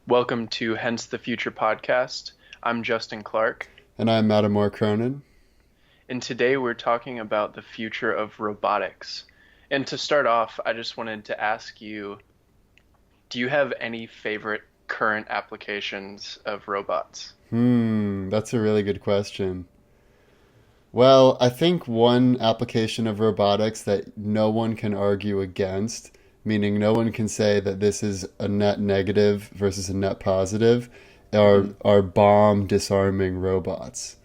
Welcome to Hence the Future podcast. I'm Justin Clark, And I'm Mattimore Cronin. and today we're talking about the future of robotics. And to start off, I just wanted to ask you, do you have any favorite current applications of robots? That's a really good question. Well, I think one application of robotics that no one can argue against, meaning no one can say that this is a net negative versus a net positive, are, Hmm. are bomb disarming robots.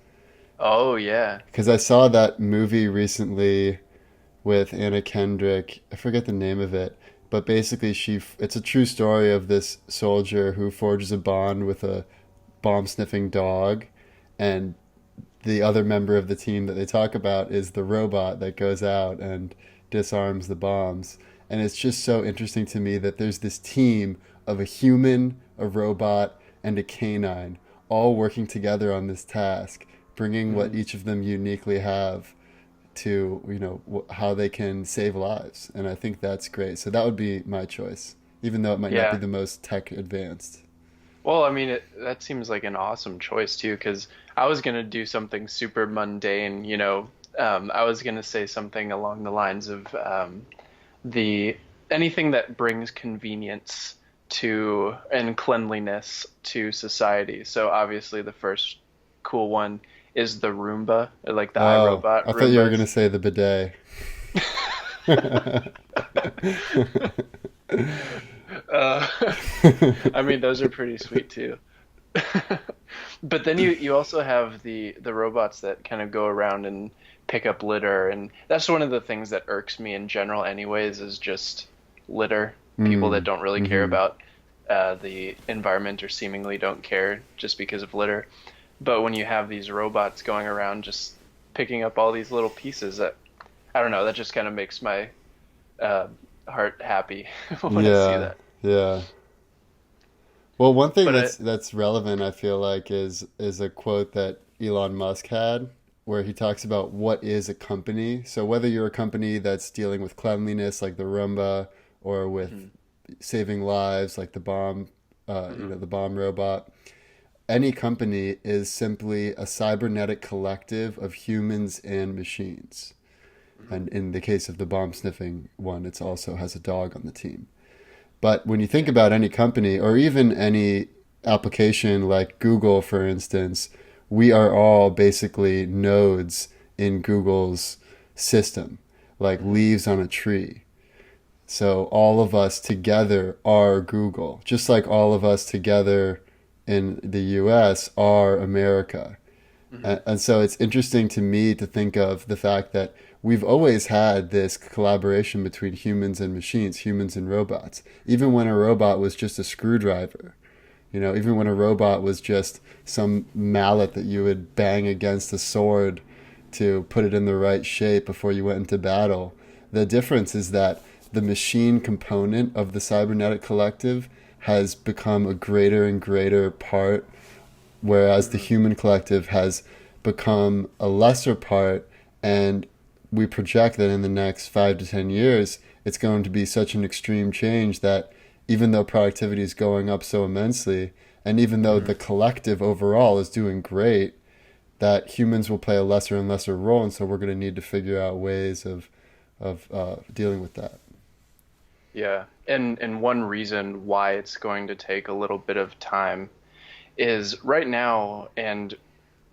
Oh, yeah. Because I saw that movie recently with Anna Kendrick. I forget the name of it, but basically it's a true story of this soldier who forges a bond with a bomb sniffing dog, and the other member of the team that they talk about is the robot that goes out and disarms the bombs. And it's just so interesting to me that there's this team of a human, a robot, and a canine all working together on this task, bringing what Hmm. each of them uniquely have to, how they can save lives. And I think that's great. So that would be my choice, even though it might not be Yeah. the most tech advanced. Well, I mean, that seems like an awesome choice too, because I was gonna do something super mundane, I was gonna say something along the lines of the anything that brings convenience to and cleanliness to society. So obviously the first cool one is the Roomba, like the Oh, iRobot I thought you were going Roombas. to say the bidet. uh, I mean those are pretty sweet too. But then you also have the robots that kind of go around and pick up litter, and that's one of the things that irks me in general, anyways, is just litter. People that Mm, don't really care hmm. about the environment or seemingly don't care just because of litter. But when you have these robots going around just picking up all these little pieces, that I don't know, that just kind of makes my uh, heart happy when I see Yeah, that. yeah. Well, one thing But that's relevant, I feel like, is a quote that Elon Musk had, where he talks about what is a company. So whether you're a company that's dealing with cleanliness, like the Roomba, or with mhm, saving lives, like mhm, the bomb robot, any company is simply a cybernetic collective of humans and machines. mhm, And in the case of the bomb sniffing one, it also has a dog on the team. But when you think yeah, about any company or even any application like Google, for instance, we are all basically nodes in Google's system, like mhm, leaves on a tree. So all of us together are Google, just like all of us together in the US are America. mhm, And so it's interesting to me to think of the fact that we've always had this collaboration between humans and machines, humans and robots. Even when a robot was just a screwdriver, even when a robot was just some mallet that you would bang against a sword to put it in the right shape before you went into battle. The difference is that the machine component of the cybernetic collective has become a greater and greater part, whereas the mhm. human collective has become a lesser part. And we project that in the next 5 to 10 years, it's going to be such an extreme change that even though productivity is going up so immensely, and even though the Mhm. collective overall is doing great, that humans will play a lesser and lesser role, and so we're going to need to figure out ways of dealing with that. Yeah. And one reason why it's going to take a little bit of time is right now and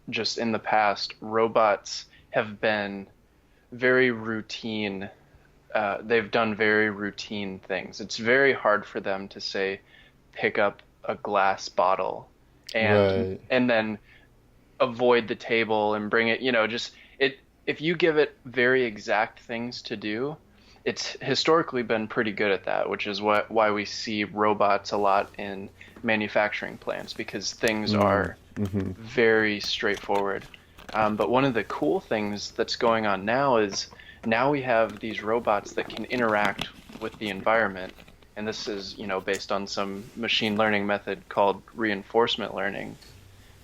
just in the past, robots have been very routine. They've done very routine things. It's very hard for them to say, pick up a glass bottle Right. and then avoid the table and bring it, just it if you give it very exact things to do, it's historically been pretty good at that, which is why we see robots a lot in manufacturing plants because things Mm. are Mm-hmm. very straightforward. But one of the cool things that's going on now is now we have these robots that can interact with the environment. And this is, based on some machine learning method called reinforcement learning,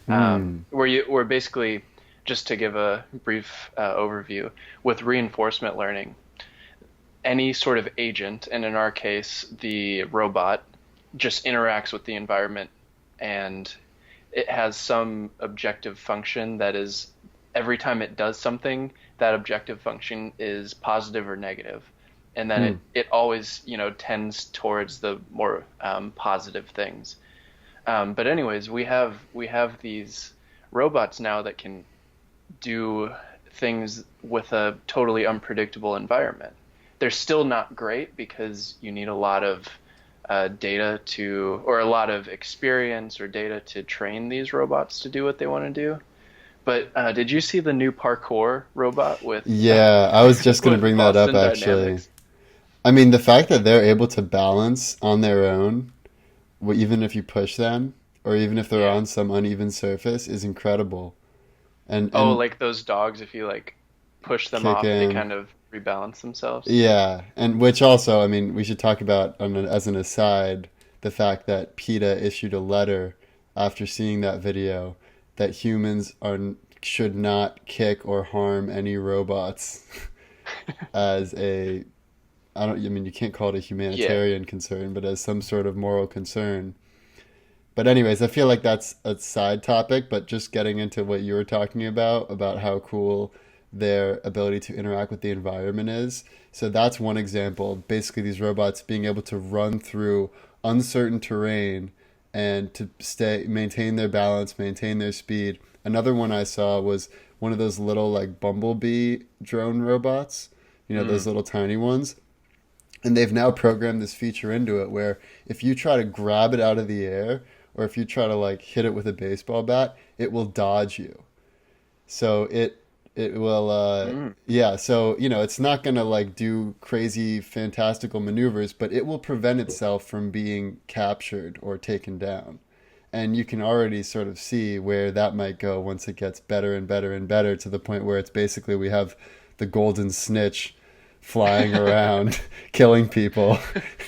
Mm. where basically, just to give a brief overview, with reinforcement learning, any sort of agent, and in our case, the robot, just interacts with the environment, and it has some objective function that is every time it does something, that objective function is positive or negative. And then Hmm. it always, tends towards the more positive things. But anyways, we have these robots now that can do things with a totally unpredictable environment. They're still not great because you need a lot of data or a lot of experience or data to train these robots to do what they want to do. But did you see the new parkour robot with Yeah, I was just going to with bring that up Boston actually. Dynamics? I mean, the fact that they're able to balance on their own, even if you push them, or even if they're Yeah. on some uneven surface, is incredible. Oh, And like those dogs, if you like push them kick off, they in. kind of rebalance themselves. Yeah, and which also, I mean, we should talk about as an aside the fact that PETA issued a letter after seeing that video that humans should not kick or harm any robots as a I mean you can't call it a Yeah. humanitarian concern, but as some sort of moral concern. But anyways, I feel like that's a side topic, but just getting into what you were talking about how cool their ability to interact with the environment is. So that's one example. Basically, these robots being able to run through uncertain terrain and to maintain their balance, maintain their speed. Another one I saw was one of those little like bumblebee drone robots, those Mm. little tiny ones. And they've now programmed this feature into it where if you try to grab it out of the air or if you try to like hit it with a baseball bat, it will dodge you. So it will Mm. yeah, so it's not going to like do crazy fantastical maneuvers, but it will prevent itself from being captured or taken down. And you can already sort of see where that might go once it gets better and better and better to the point where it's basically we have the golden snitch flying around killing people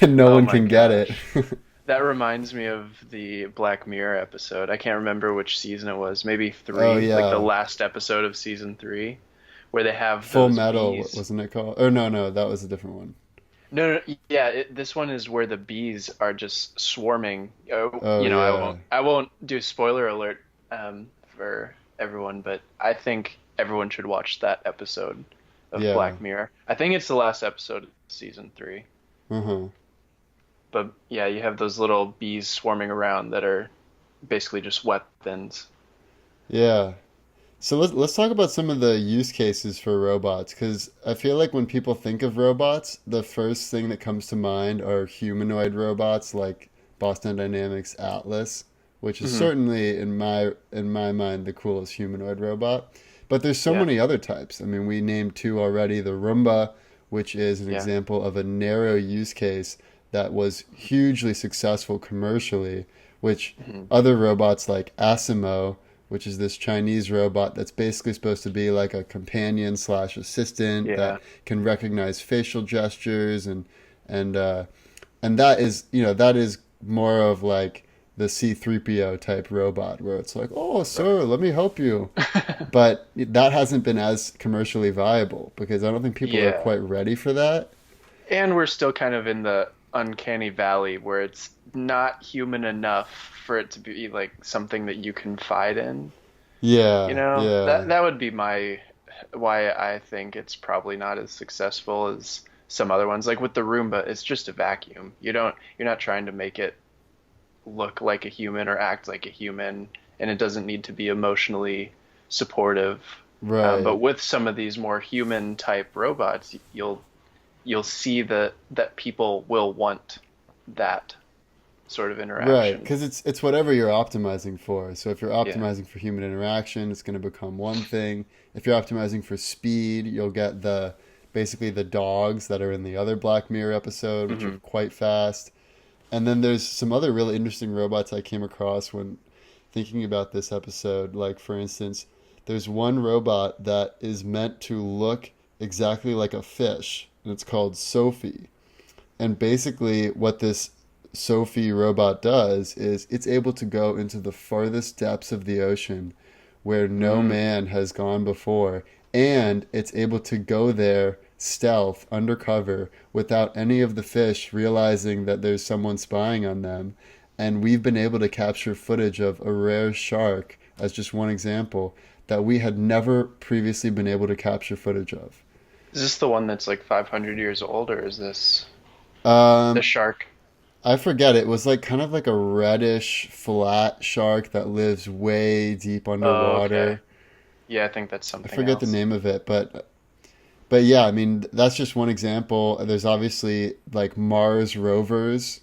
and no Oh one my can get it. gosh. That reminds me of the Black Mirror episode. I can't remember which season it was. Maybe Oh three, like the yeah. last episode of season three, where they have Full those Metal bees. wasn't it called? Or no, that was a different one. No, no, yeah, this one is where the bees are just swarming. Oh I yeah. won't do spoiler alert for everyone, but I think everyone should watch that episode of Yeah. Black Mirror. I think it's the last episode of season three. Uh-huh. But yeah, you have those little bees swarming around that are basically just weapons. Yeah. So let's talk about some of the use cases for robots because I feel like when people think of robots, the first thing that comes to mind are humanoid robots like Boston Dynamics Atlas, which is Hmm. certainly in my mind the coolest humanoid robot. But there's so Yeah, many other types. I mean, we named two already, the Roomba, which is an yeah. example of a narrow use case that was hugely successful commercially, which Hmm. other robots like Asimo, which is this Chinese robot that's basically supposed to be like a companion slash assistant that Yeah. can recognize facial gestures and uh, and that is more of like the C3PO type robot where it's like, oh Right. sir, let me help you. But that hasn't been as commercially viable because I don't think people are Yeah. quite ready for that. And we're still kind of in the uncanny valley where it's not human enough for it to be like something that you confide in. Yeah, That yeah, that would be my why I think it's probably not as successful as some other ones. Like with the Roomba, it's just a vacuum. You're not trying to make it look like a human or act like a human, and it doesn't need to be emotionally supportive. But right. with some of these more human type robots, you'll see that people will want that sort of Right, interaction. because it's whatever you're optimizing for. So if you're Yeah. optimizing for human interaction, it's going to become one thing. If you're optimizing for speed, you'll get the basically the dogs that are in the other Black Mirror episode, which are Hmm. quite fast. And then there's some other really interesting robots I came across when thinking about this episode. Like for instance, there's one robot that is meant to look exactly like a fish, and it's called Sophie. And basically, what this Sophie robot does is it's able to go into the farthest depths of the ocean where no Mm. man has gone before, and it's able to go there stealth undercover without any of the fish realizing that there's someone spying on them. And we've been able to capture footage of a rare shark, as just one example, that we had never previously been able to capture footage of. Is this the one that's like 500 years old, or is this the Um, shark? I forget. It was like kind of like a reddish flat shark that lives way deep Oh, okay. underwater. Yeah, I think that's I something forget the else. name of it, but yeah, I mean that's just one example. There's obviously like Mars rovers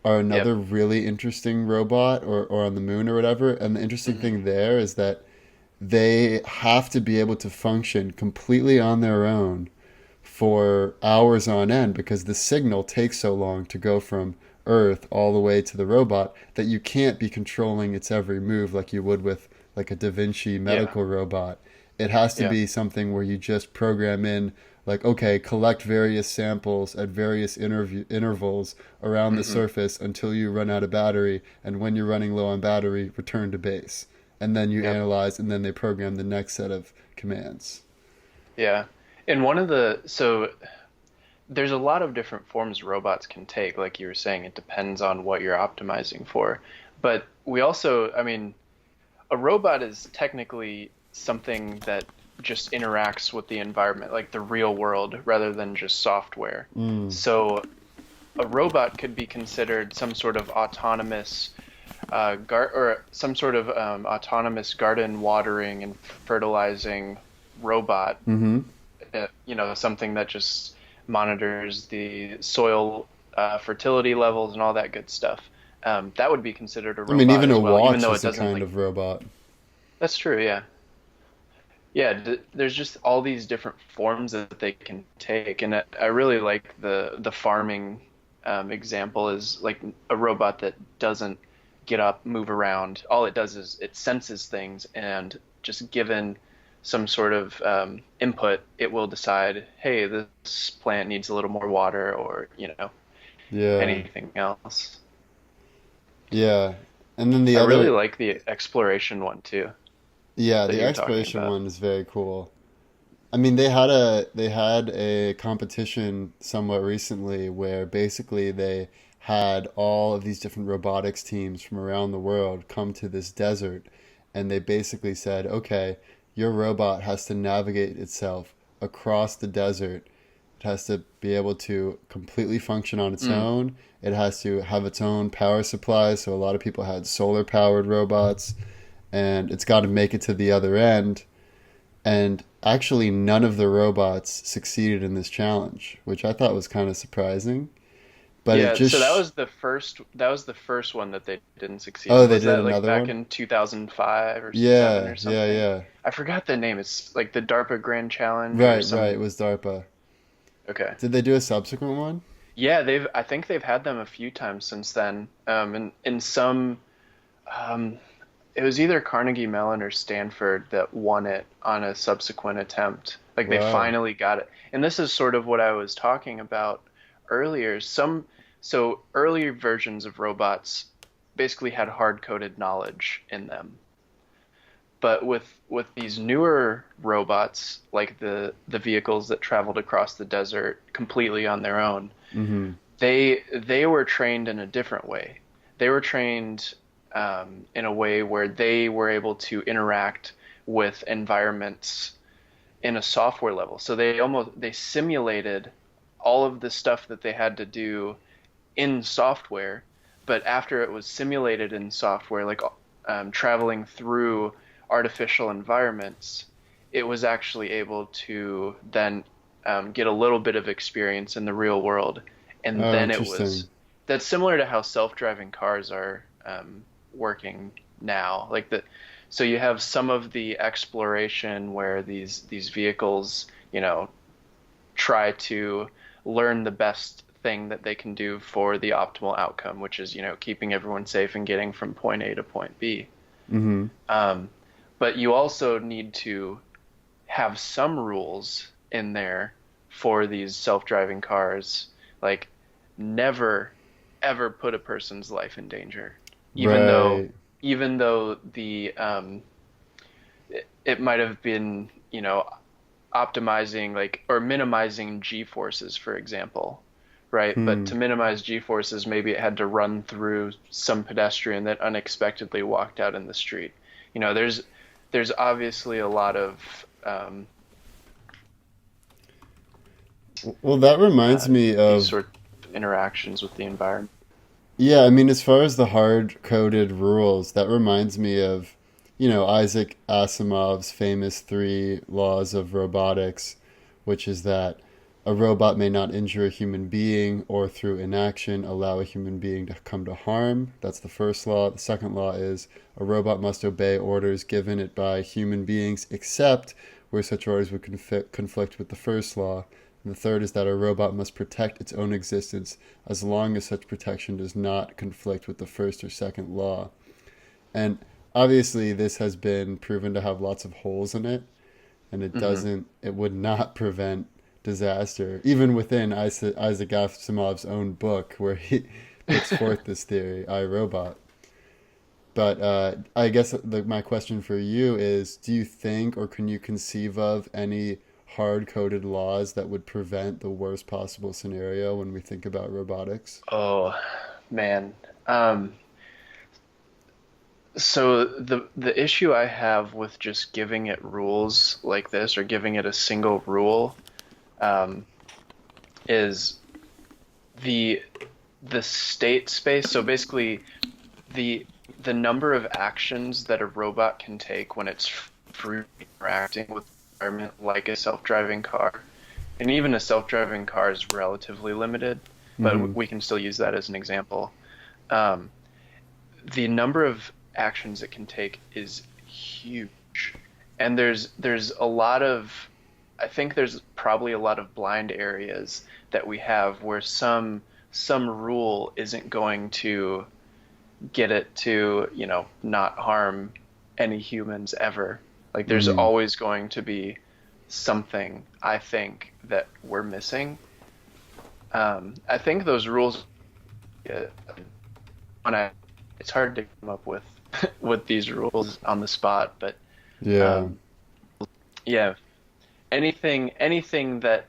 are Yep. another really interesting robot, or on the moon or whatever. And the interesting Hmm. thing there is that they have to be able to function completely on their own for hours on end because the signal takes so long to go from Earth all the way to the robot that you can't be controlling its every move like you would with like a Da Vinci Yeah. medical robot. It has to Yeah. be something where you just program in, like, okay, collect various samples at various intervals around the Hmm. surface until you run out of battery, and when you're running low on battery, return to base. And then you Yep. analyze, and then they program the next set of commands. Yeah. And one of the so there's a lot of different forms robots can take. Like you were saying, it depends on what you're optimizing for. But we also, I mean, a robot is technically something that just interacts with the environment, like the real world, rather than just software. Mm. So a robot could be considered some sort of autonomous or some sort of autonomous garden watering and fertilizing robot. Mm-hmm. Something that just monitors the soil fertility levels and all that good stuff. That would be considered a I mean, robot even a as well, even watch though is it a doesn't kind like. of robot. That's true, yeah. Yeah, there's just all these different forms that they can take, and I really like the farming example is like a robot that doesn't get up, move around. All it does is it senses things, and just given some sort of input, it will decide, hey, this plant needs a little more water, or Yeah, anything else. yeah. And then the I really other, like the exploration one too yeah, that the you were talking exploration about. one is very cool. I mean, they had a competition somewhat recently where basically they had all of these different robotics teams from around the world come to this desert, and they basically said, okay, your robot has to navigate itself across the desert. It has to be able to completely function on its Mm, own. It has to have its own power supply. So a lot of people had solar powered robots, and it's got to make it to the other end. And actually, none of the robots succeeded in this challenge, which I thought was kind of surprising. But it yeah, so just, that was the first one that they didn't succeed oh, in. they Was did that like another back one? in 2005 or 7 Yeah, or yeah, something? yeah. I forgot the name. It's like the DARPA Grand Challenge or Right, right. It some. was DARPA. Okay. Did they do a subsequent one? Yeah, I think they've had them a few times since then. And in some um it was either Carnegie Mellon or Stanford that won it on a subsequent attempt. Like they Wow. finally got it. And this is sort of what I was talking about earlier. So earlier versions of robots basically had hard-coded knowledge in them. But with these newer robots, like the vehicles that traveled across the desert completely on their own, Mm-hmm. they were trained in a different way. They were trained in a way where they were able to interact with environments in a software level. So they simulated all of the stuff that they had to do in software, but after it was simulated in software, like traveling through artificial environments, it was actually able to then get a little bit of experience in the real world, and Oh, then interesting. that's similar to how self-driving cars are working now. So you have some of the exploration where these vehicles, try to learn the best thing that they can do for the optimal outcome, which is, keeping everyone safe and getting from point A to point B. Mm-hmm. Um, but you also need to have some rules in there for these self-driving cars, like never ever put a person's life in danger, even though Right. the it might have been, optimizing like or minimizing G forces, for example, right? But Hmm. to minimize G forces, maybe it had to run through some pedestrian that unexpectedly walked out in the street. There's obviously a lot of Well, that reminds me these of, sort of interactions with the environment. yeah, I mean, as far as the hard-coded rules, that reminds me of, Isaac Asimov's famous three laws of robotics, which is that a robot may not injure a human being or through inaction allow a human being to come to harm. That's the first law. The second law is a robot must obey orders given it by human beings, except where such orders would conflict with the first law. And the third is that a robot must protect its own existence as long as such protection does not conflict with the first or second law. And obviously, this has been proven to have lots of holes in it, and Hmm. it would not prevent disaster, even within Isaac Asimov's own book, where he puts forth this theory, I, Robot. But I guess my question for you is, do you think or can you conceive of any hard coded laws that would prevent the worst possible scenario when we think about robotics? Oh man. Um, so the issue I have with just giving it rules like this or giving it a single rule um, is the the state space. So basically, the the number of actions that a robot can take when it's free interacting with the environment, like a self-driving car, and even a self-driving car is relatively limited, Mm-hmm. but we can still use that as an example. Um, the number of actions it can take is huge, and there's a lot of I think there's probably a lot of blind areas that we have where some rule isn't going to get it to, not harm any humans ever. Like there's Mm-hmm. always going to be something I think that we're missing. I think those rules, uh, when I, it's hard to come up with with these rules on the spot, but Yeah. um, yeah, anything that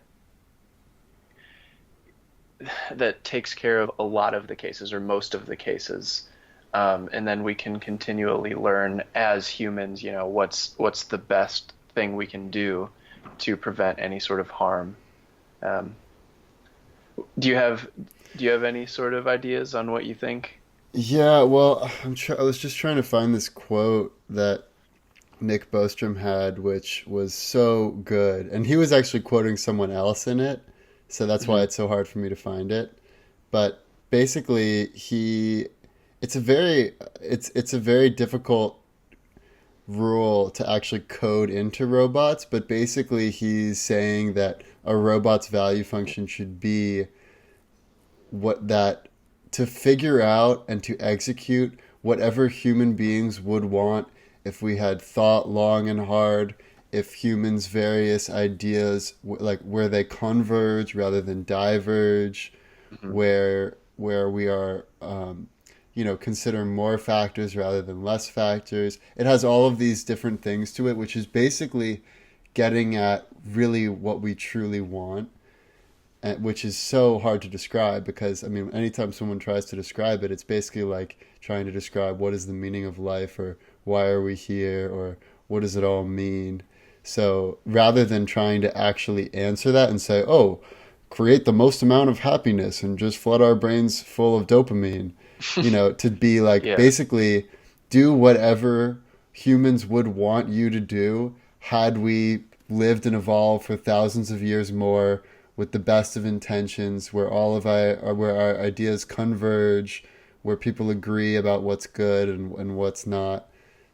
takes care of a lot of the cases or most of the cases. And then we can continually learn as humans, what's the best thing we can do to prevent any sort of harm. Um, do you have do you have any sort of ideas on what you think? Yeah, well, I was just trying to find this quote that Nick Bostrom had, which was so good. And he was actually quoting someone else in it, so that's why Hmm. it's so hard for me to find it. But basically, it's a very difficult rule to actually code into robots, but basically he's saying that a robot's value function should be what that to figure out and to execute whatever human beings would want if we had thought long and hard, if humans' various ideas like where they converge rather than diverge, Hmm. where we are consider more factors rather than less factors. It has all of these different things to it, which is basically getting at really what we truly want, and, which is so hard to describe because, I mean, anytime someone tries to describe it, it's basically like trying to describe what is the meaning of life or why are we here or what does it all mean. So rather than trying to actually answer that and say, oh, create the most amount of happiness and just flood our brains full of dopamine, to be like Yeah. basically do whatever humans would want you to do had we lived and evolved for thousands of years more with the best of intentions, where our ideas converge, where people agree about what's good and what's not.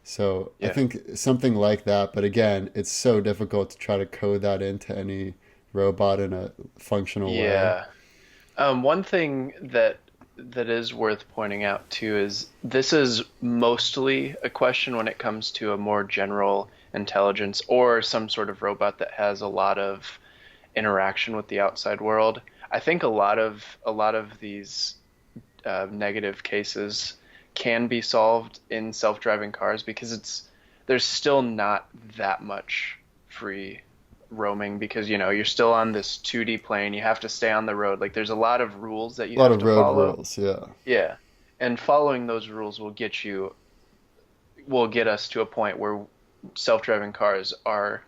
So I Yeah. think something like that. But again, it's so difficult to try to code that into any robot in a functional way. Yeah. One thing that is worth pointing out too is this is mostly a question when it comes to a more general intelligence or some sort of robot that has a lot of interaction with the outside world. I think a lot of these negative cases can be solved in self-driving cars because there's still not that much free roaming because you're still on this 2D plane. You have to stay on the road. Like there's a lot of rules that A you lot have of to road follow. rules, yeah. Yeah. And following those rules will get us to a point where self-driving cars are,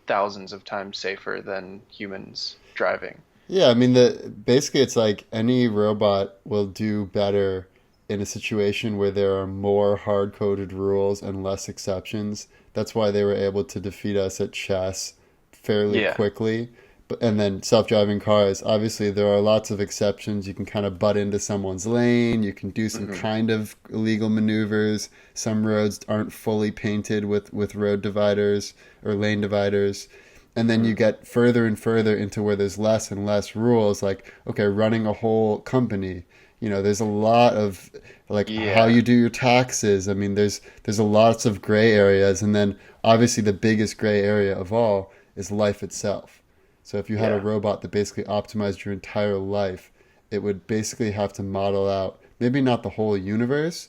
thousands of times safer than humans driving. Yeah, I mean the basically it's like any robot will do better in a situation where there are more hard-coded rules and less exceptions. That's why they were able to defeat us at chess fairly Yeah. quickly. But and then self-driving cars, obviously there are lots of exceptions. You can kind of butt into someone's lane, you can do some Hmm. kind of illegal maneuvers. Some roads aren't fully painted with road dividers or lane dividers, and then Hmm. you get further and further into where there's less and less rules, like okay, running a whole company, there's a lot of like how Yeah. you do your taxes. I mean there's a lots of gray areas, and then obviously the biggest gray area of all is life itself. So if you had a Yeah. robot that basically optimized your entire life, it would basically have to model out maybe not the whole universe,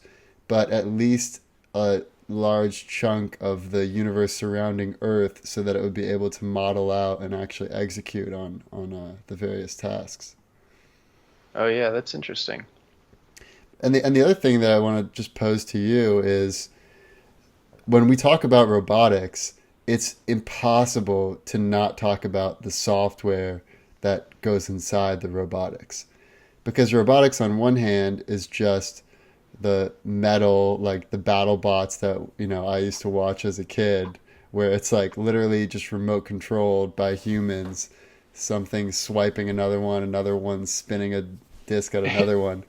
but at least a large chunk of the universe surrounding Earth, so that it would be able to model out and actually execute on the various tasks. Oh yeah, that's interesting. And the other thing that I want to just pose to you is when we talk about robotics, it's impossible to not talk about the software that goes inside the robotics. Because robotics, on one hand, is just the metal, like the battle bots that, I used to watch as a kid, where it's like literally just remote controlled by humans, something swiping another one spinning a disc at another one.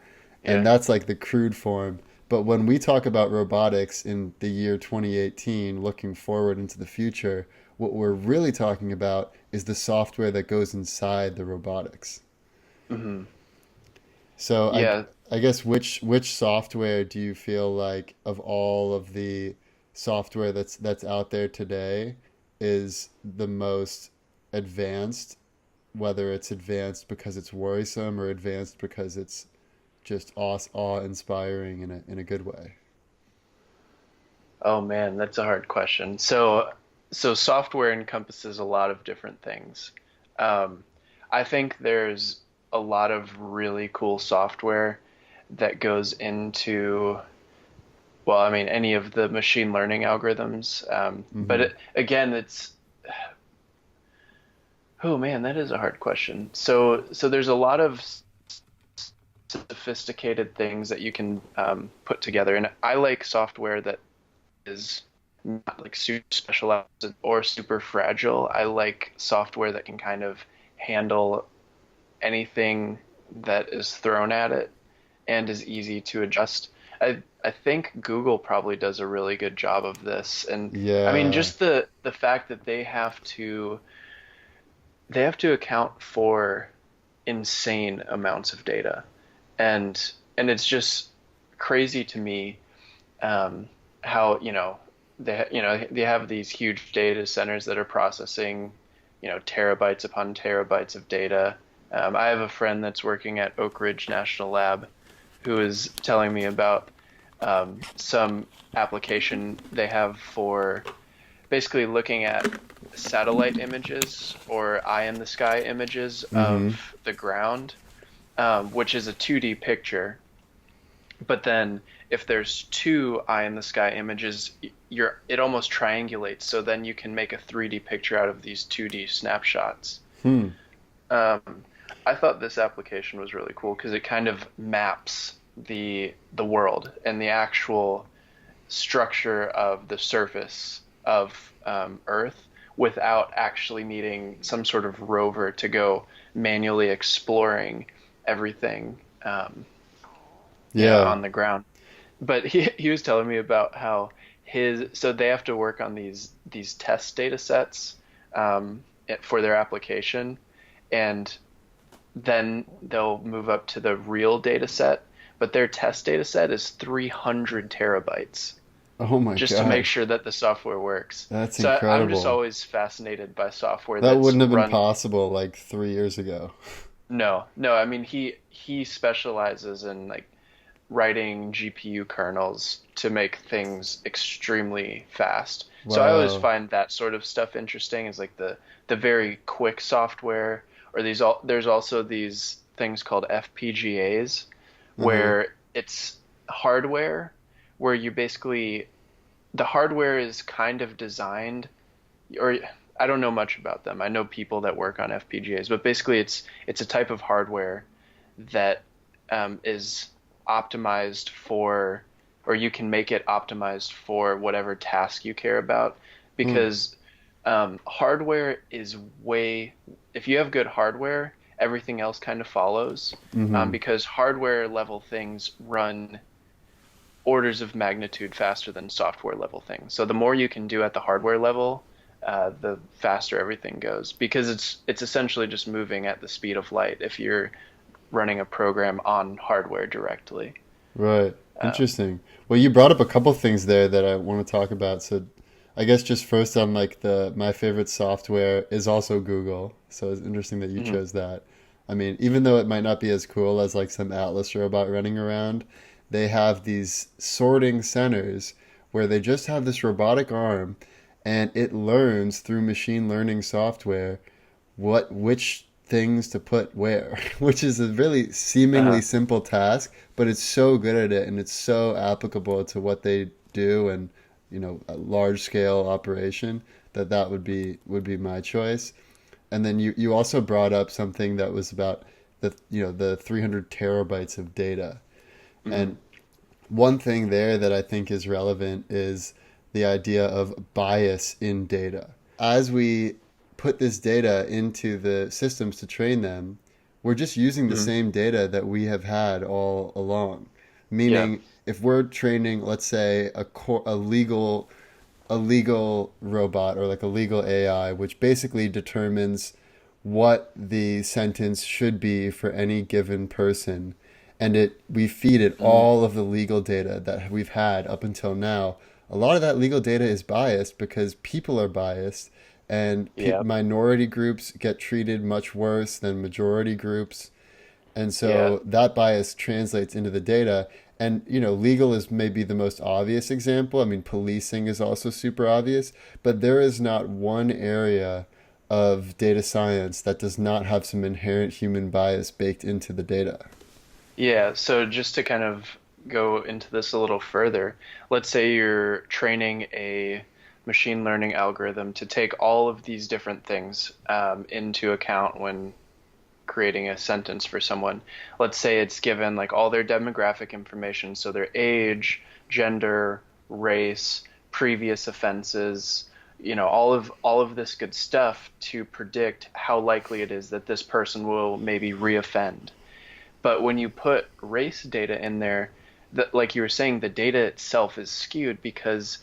And Yeah. that's like the crude form. But when we talk about robotics in the year 2018, looking forward into the future, what we're really talking about is the software that goes inside the robotics. Hmm. So Yeah. I guess which software do you feel like of all of the software that's out there today is the most advanced, whether it's advanced because it's worrisome or advanced because it's just awe-inspiring in a good way? Oh man, that's a hard question. So software encompasses a lot of different things. Um, I think there's a lot of really cool software that goes into, well, I mean, any of the machine learning algorithms. But Mm-hmm. again, oh man, that is a hard question. So there's a lot of sophisticated things that you can put together, and I like software that is not like super specialized or super fragile. I like software that can kind of handle anything that is thrown at it and is easy to adjust. I think Google probably does a really good job of this. And I mean Yeah. just the fact that they have to account for insane amounts of data. And it's just crazy to me how they have these huge data centers that are processing terabytes upon terabytes of data. I have a friend that's working at Oak Ridge National Lab who is telling me about some application they have for basically looking at satellite images or eye in the sky images Mm-hmm. of the ground, which is a 2D picture. But then if there's two eye in the sky images, it almost triangulates. So then you can make a 3D picture out of these 2D snapshots. Hmm. Um, I thought this application was really cool because it kind of maps the world and the actual structure of the surface of Earth without actually needing some sort of rover to go manually exploring everything, Yeah. on the ground. But he was telling me about how so they have to work on these test data sets for their application, and then they'll move up to the real data set. But their test data set is 300 terabytes Oh my just to make God. sure that the software works. That's So I'm just incredible. always fascinated by software That that's wouldn't have been run. possible like 3 years ago. No, no, I mean he specializes in like writing GPU kernels to make things extremely fast. So I always Wow. find that sort of stuff interesting, is like the very quick software, or there's also these things called FPGAs, Uh-huh. where it's hardware where you basically, the hardware is kind of designed, or I don't know much about them. I know people that work on FPGAs, but basically it's a type of hardware that is optimized for, or you can make it optimized for whatever task you care about. Hmm. Because hardware is way, if you have good hardware, everything else kind of follows. Mm-hmm. Because hardware level things run orders of magnitude faster than software level things. So the more you can do at the hardware level, the faster everything goes, because it's essentially just moving at the speed of light if you're running a program on hardware directly. Right. Um, Interesting. Well, you brought up a couple things there that I want to talk about. So, I guess just first on like the my favorite software is also Google. So it's interesting that you mhm, chose that. I mean, even though it might not be as cool as like some Atlas robot running around, they have these sorting centers where they just have this robotic arm and it learns through machine learning software which things to put where, which is a really seemingly uh-huh. simple task, but it's so good at it and it's so applicable to what they do and a large scale operation that that would be my choice. And then you also brought up something that was about the 300 terabytes of data. Mhm. And one thing there that I think is relevant is the idea of bias in data. As we put this data into the systems to train them, we're just using the Mhm. same data that we have had all along. Yeah. Meaning, if we're training, let's say, a legal robot or like a legal AI, which basically determines what the sentence should be for any given person, and it we feed it Mhm. all of the legal data that we've had up until now. A lot of that legal data is biased because people are biased, and Yeah. minority groups get treated much worse than majority groups, and Yeah. so that bias translates into the data. And, legal is maybe the most obvious example. I mean, policing is also super obvious, but there is not one area of data science that does not have some inherent human bias baked into the data. Yeah. So just to kind of go into this a little further, let's say you're training a machine learning algorithm to take all of these different things into account when creating a sentence for someone. Let's say it's given like all their demographic information, so their age, gender, race, previous offenses, all of this good stuff to predict how likely it is that this person will maybe reoffend. But when you put race data in there, like you were saying, the data itself is skewed because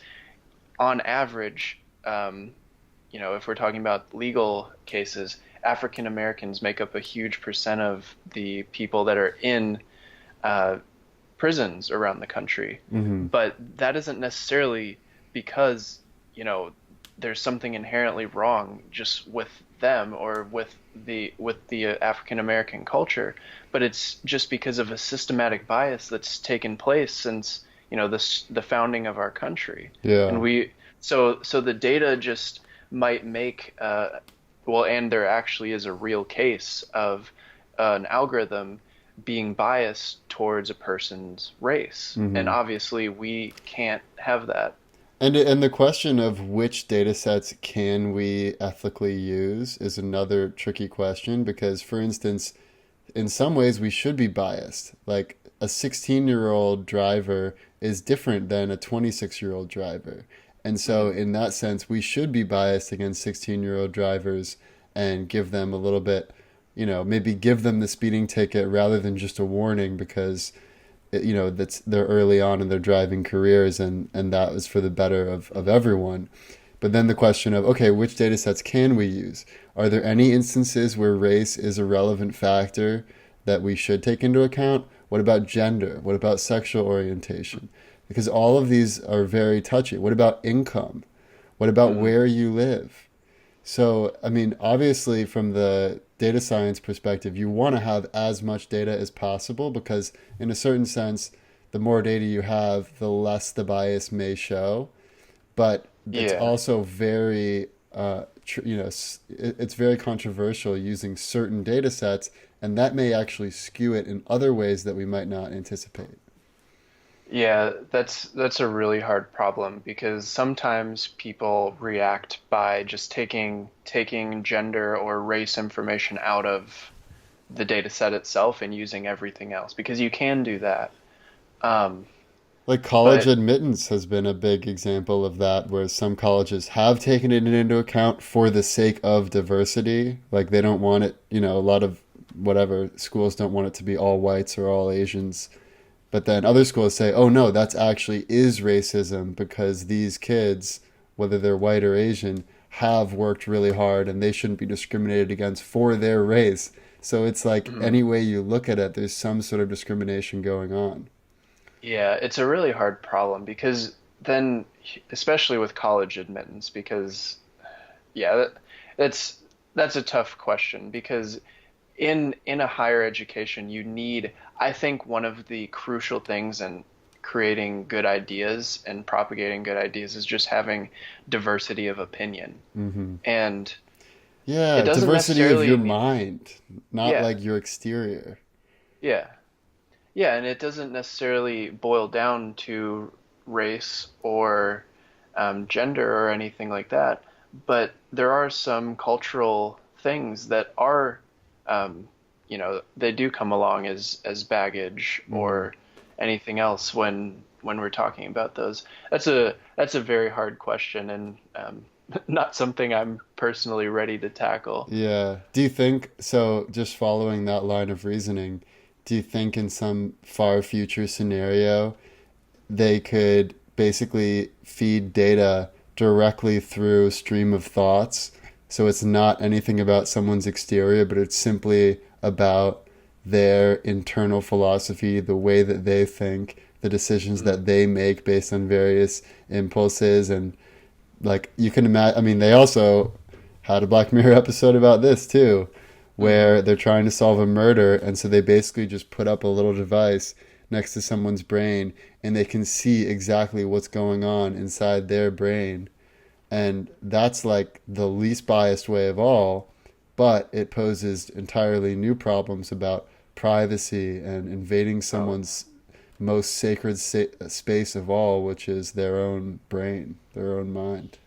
on average, if we're talking about legal cases, African Americans make up a huge percent of the people that are in uh, prisons around the country. Mm-hmm. But that isn't necessarily because, you know, there's something inherently wrong just with them or with the African American culture, but it's just because of a systematic bias that's taken place since, the founding of our country. And Yeah. so the data just might make well, and there actually is a real case of an algorithm being biased towards a person's race. And Mm-hmm. obviously, we can't have that. And the question of which data sets can we ethically use is another tricky question because, for instance, in some ways we should be biased. Like a 16-year-old driver is different than a 26-year-old driver. And so, Hmm. in that sense, we should be biased against 16-year-old drivers and give them a little bit, maybe give them the speeding ticket rather than just a warning because that's they're early on in their driving careers and that was for the better of everyone. But then the question of, okay, which data sets can we use? Are there any instances where race is a relevant factor that we should take into account? What about gender? What about sexual orientation? Because all of these are very touchy. What about income? What about Hmm. where you live? So, I mean, obviously, from the data science perspective, you want to have as much data as possible because, in a certain sense, the more data you have, the less the bias may show. But it's Yeah. also very, it's very controversial using certain data sets, and that may actually skew it in other ways that we might not anticipate. Yeah, that's a really hard problem because sometimes people react by just taking gender or race information out of the data set itself and using everything else because you can do that. Um, Like college but admittance has been a big example of that, where some colleges have taken it into account for the sake of diversity. Like they don't want it, a lot of whatever schools don't want it to be all whites or all Asians. But then other schools say, oh no, that's actually is racism because these kids, whether they're white or Asian, have worked really hard and they shouldn't be discriminated against for their race. So it's like mhm. any way you look at it, there's some sort of discrimination going on. Yeah, it's a really hard problem because then, especially with college admittance, because yeah, that's that's a tough question because in a higher education, you need, I think one of the crucial things in creating good ideas and propagating good ideas is just having diversity of opinion. Hmm. And it Yeah, doesn't diversity of necessarily your need, mind, not yeah, like your exterior. yeah, yeah, and it doesn't necessarily boil down to race or gender or anything like that, but there are some cultural things that are they do come along as baggage Hmm. or anything else when we're talking about those. That's a very hard question and not something I'm personally ready to tackle. Yeah. Do you think, so just following that line of reasoning, do you think in some far future scenario they could basically feed data directly through stream of thoughts? So it's not anything about someone's exterior, but it's simply about their internal philosophy, the way that they think, the decisions Mm, that they make based on various impulses. And like you can imagine, I mean, they also had a Black Mirror episode about this too, mm, where they're trying to solve a murder, and so they basically just put up a little device next to someone's brain, and they can see exactly what's going on inside their brain. And that's like the least biased way of all, but it poses entirely new problems about privacy and invading oh, someone's most sacred space of all, which is their own brain, their own mind.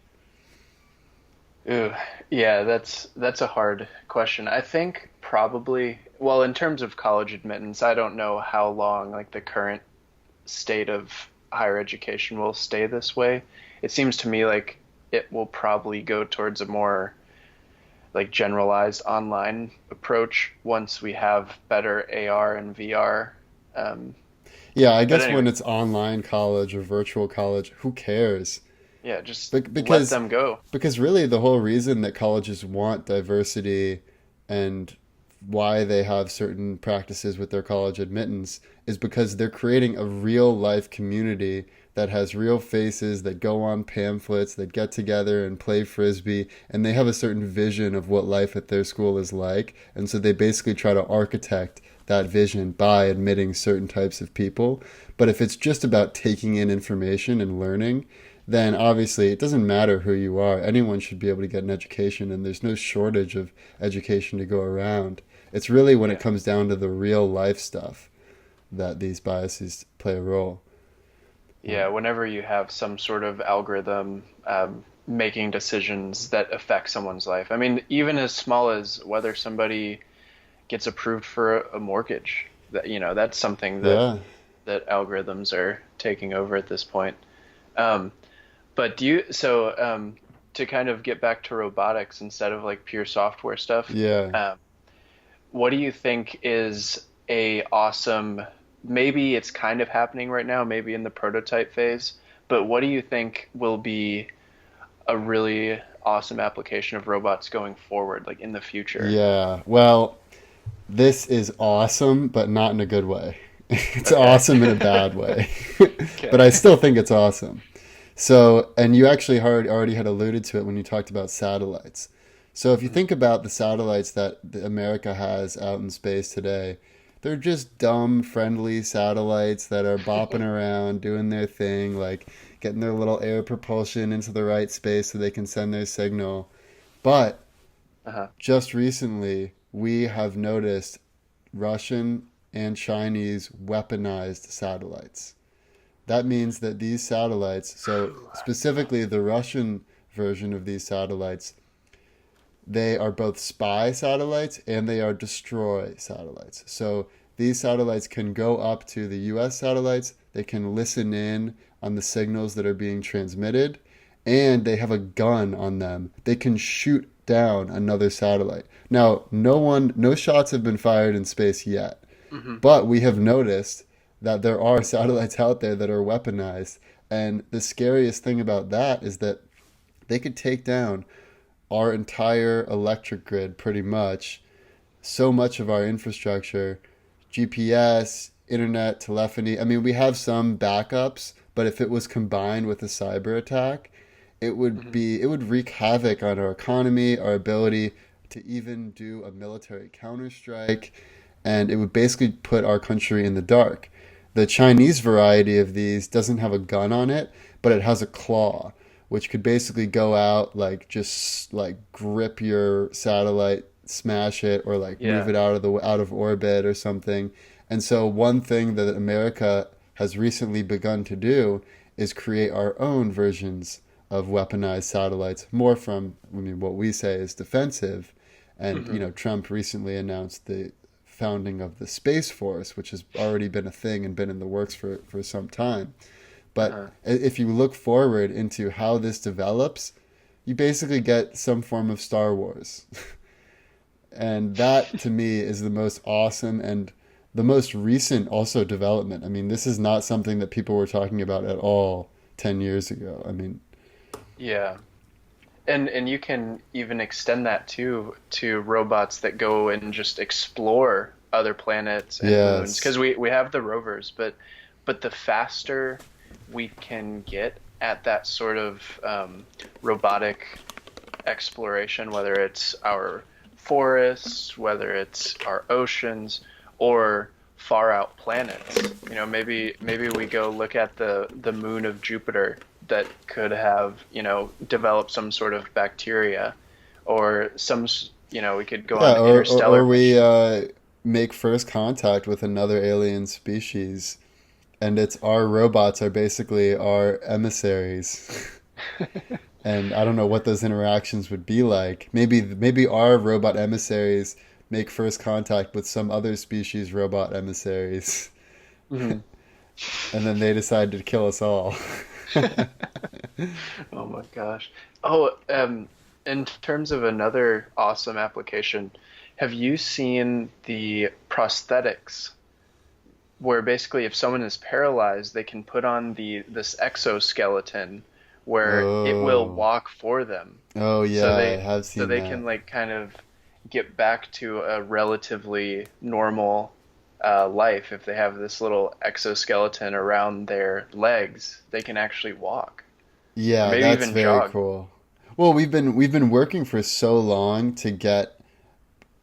ew. Yeah, that's a hard question. I think probably, well, in terms of college admittance, I don't know how long like the current state of higher education will stay this way. It seems to me like it will probably go towards a more like generalized online approach once we have better AR and VR. Um, Yeah, I but guess anyway, when it's online college or virtual college, who cares? yeah, just let Because them go. because really the whole reason that colleges want diversity and why they have certain practices with their college admittance is because they're creating a real life community that has real faces that go on pamphlets that get together and play frisbee, and they have a certain vision of what life at their school is like, and so they basically try to architect that vision by admitting certain types of people. But if it's just about taking in information and learning, then obviously it doesn't matter who you are. Anyone should be able to get an education, and there's no shortage of education to go around. It's really when it Yeah. comes down to the real life stuff that these biases play a role. Yeah, whenever you have some sort of algorithm making decisions that affect someone's life. I mean, even as small as whether somebody gets approved for a mortgage. That that's something Yeah. that algorithms are taking over at this point. Um, but do you so to kind of get back to robotics instead of like pure software stuff, Yeah. um, what do you think is a awesome, maybe it's kind of happening right now, maybe in the prototype phase, but what do you think will be a really awesome application of robots going forward, like in the future? Yeah. Well, this is awesome, but not in a good way. It's Okay. awesome in a bad way. But Okay. I still think it's awesome. So, and you actually already had alluded to it when you talked about satellites. So, if you Mhm. think about the satellites that America has out in space today, They're just dumb, friendly satellites that are bopping around, doing their thing, like getting their little air propulsion into the right space so they can send their signal. But Uh-huh. just recently, we have noticed Russian and Chinese weaponized satellites. That means that these satellites, so specifically the Russian version of these satellites, they are both spy satellites and they are destroy satellites. So these satellites can go up to the US satellites, they can listen in on the signals that are being transmitted, and they have a gun on them. They can shoot down another satellite. Now, no shots have been fired in space yet, Hmm. but we have noticed that there are satellites out there that are weaponized. And the scariest thing about that is that they could take down our entire electric grid pretty much, so much of our infrastructure, GPS, internet, telephony. I mean, we have some backups, but if it was combined with a cyber attack, Hmm. it would wreak havoc on our economy, our ability to even do a military counterstrike, and it would basically put our country in the dark. The Chinese variety of these doesn't have a gun on it, but it has a claw, which could basically go out like just like grip your satellite, smash it, or like move Yeah. it out of orbit or something. And so one thing that America has recently begun to do is create our own versions of weaponized satellites, more from, I mean, what we say is defensive. And, Hmm. Trump recently announced the founding of the Space Force, which has already been a thing and been in the works for some time. But Uh-huh. if you look forward into how this develops, you basically get some form of Star Wars. And that to me is the most awesome and the most recent also development. I mean, this is not something that people were talking about at all 10 years ago. I mean, Yeah. And you can even extend that to robots that go and just explore other planets and moons yes. because we have the rovers, but the faster we can get at that sort of robotic exploration, whether it's our forests, whether it's our oceans, or far out planets. Maybe we go look at the moon of Jupiter that could have, developed some sort of bacteria, or we could go Yeah, on interstellar or we mission. make first contact with another alien species, and it's our robots are basically our emissaries. And I don't know what those interactions would be like. Maybe our robot emissaries make first contact with some other species robot emissaries, Mhm. and then they decide to kill us all. Oh my gosh. Oh, in terms of another awesome application, have you seen the prosthetics where basically if someone is paralyzed, they can put on this exoskeleton where it will Oh, walk for them. oh So yeah, I they have so seen they that. can like kind of get back to a relatively normal life if they have this little exoskeleton around their legs, they can actually walk or Yeah, maybe that's even very jog. cool. Well, we've been working for so long to get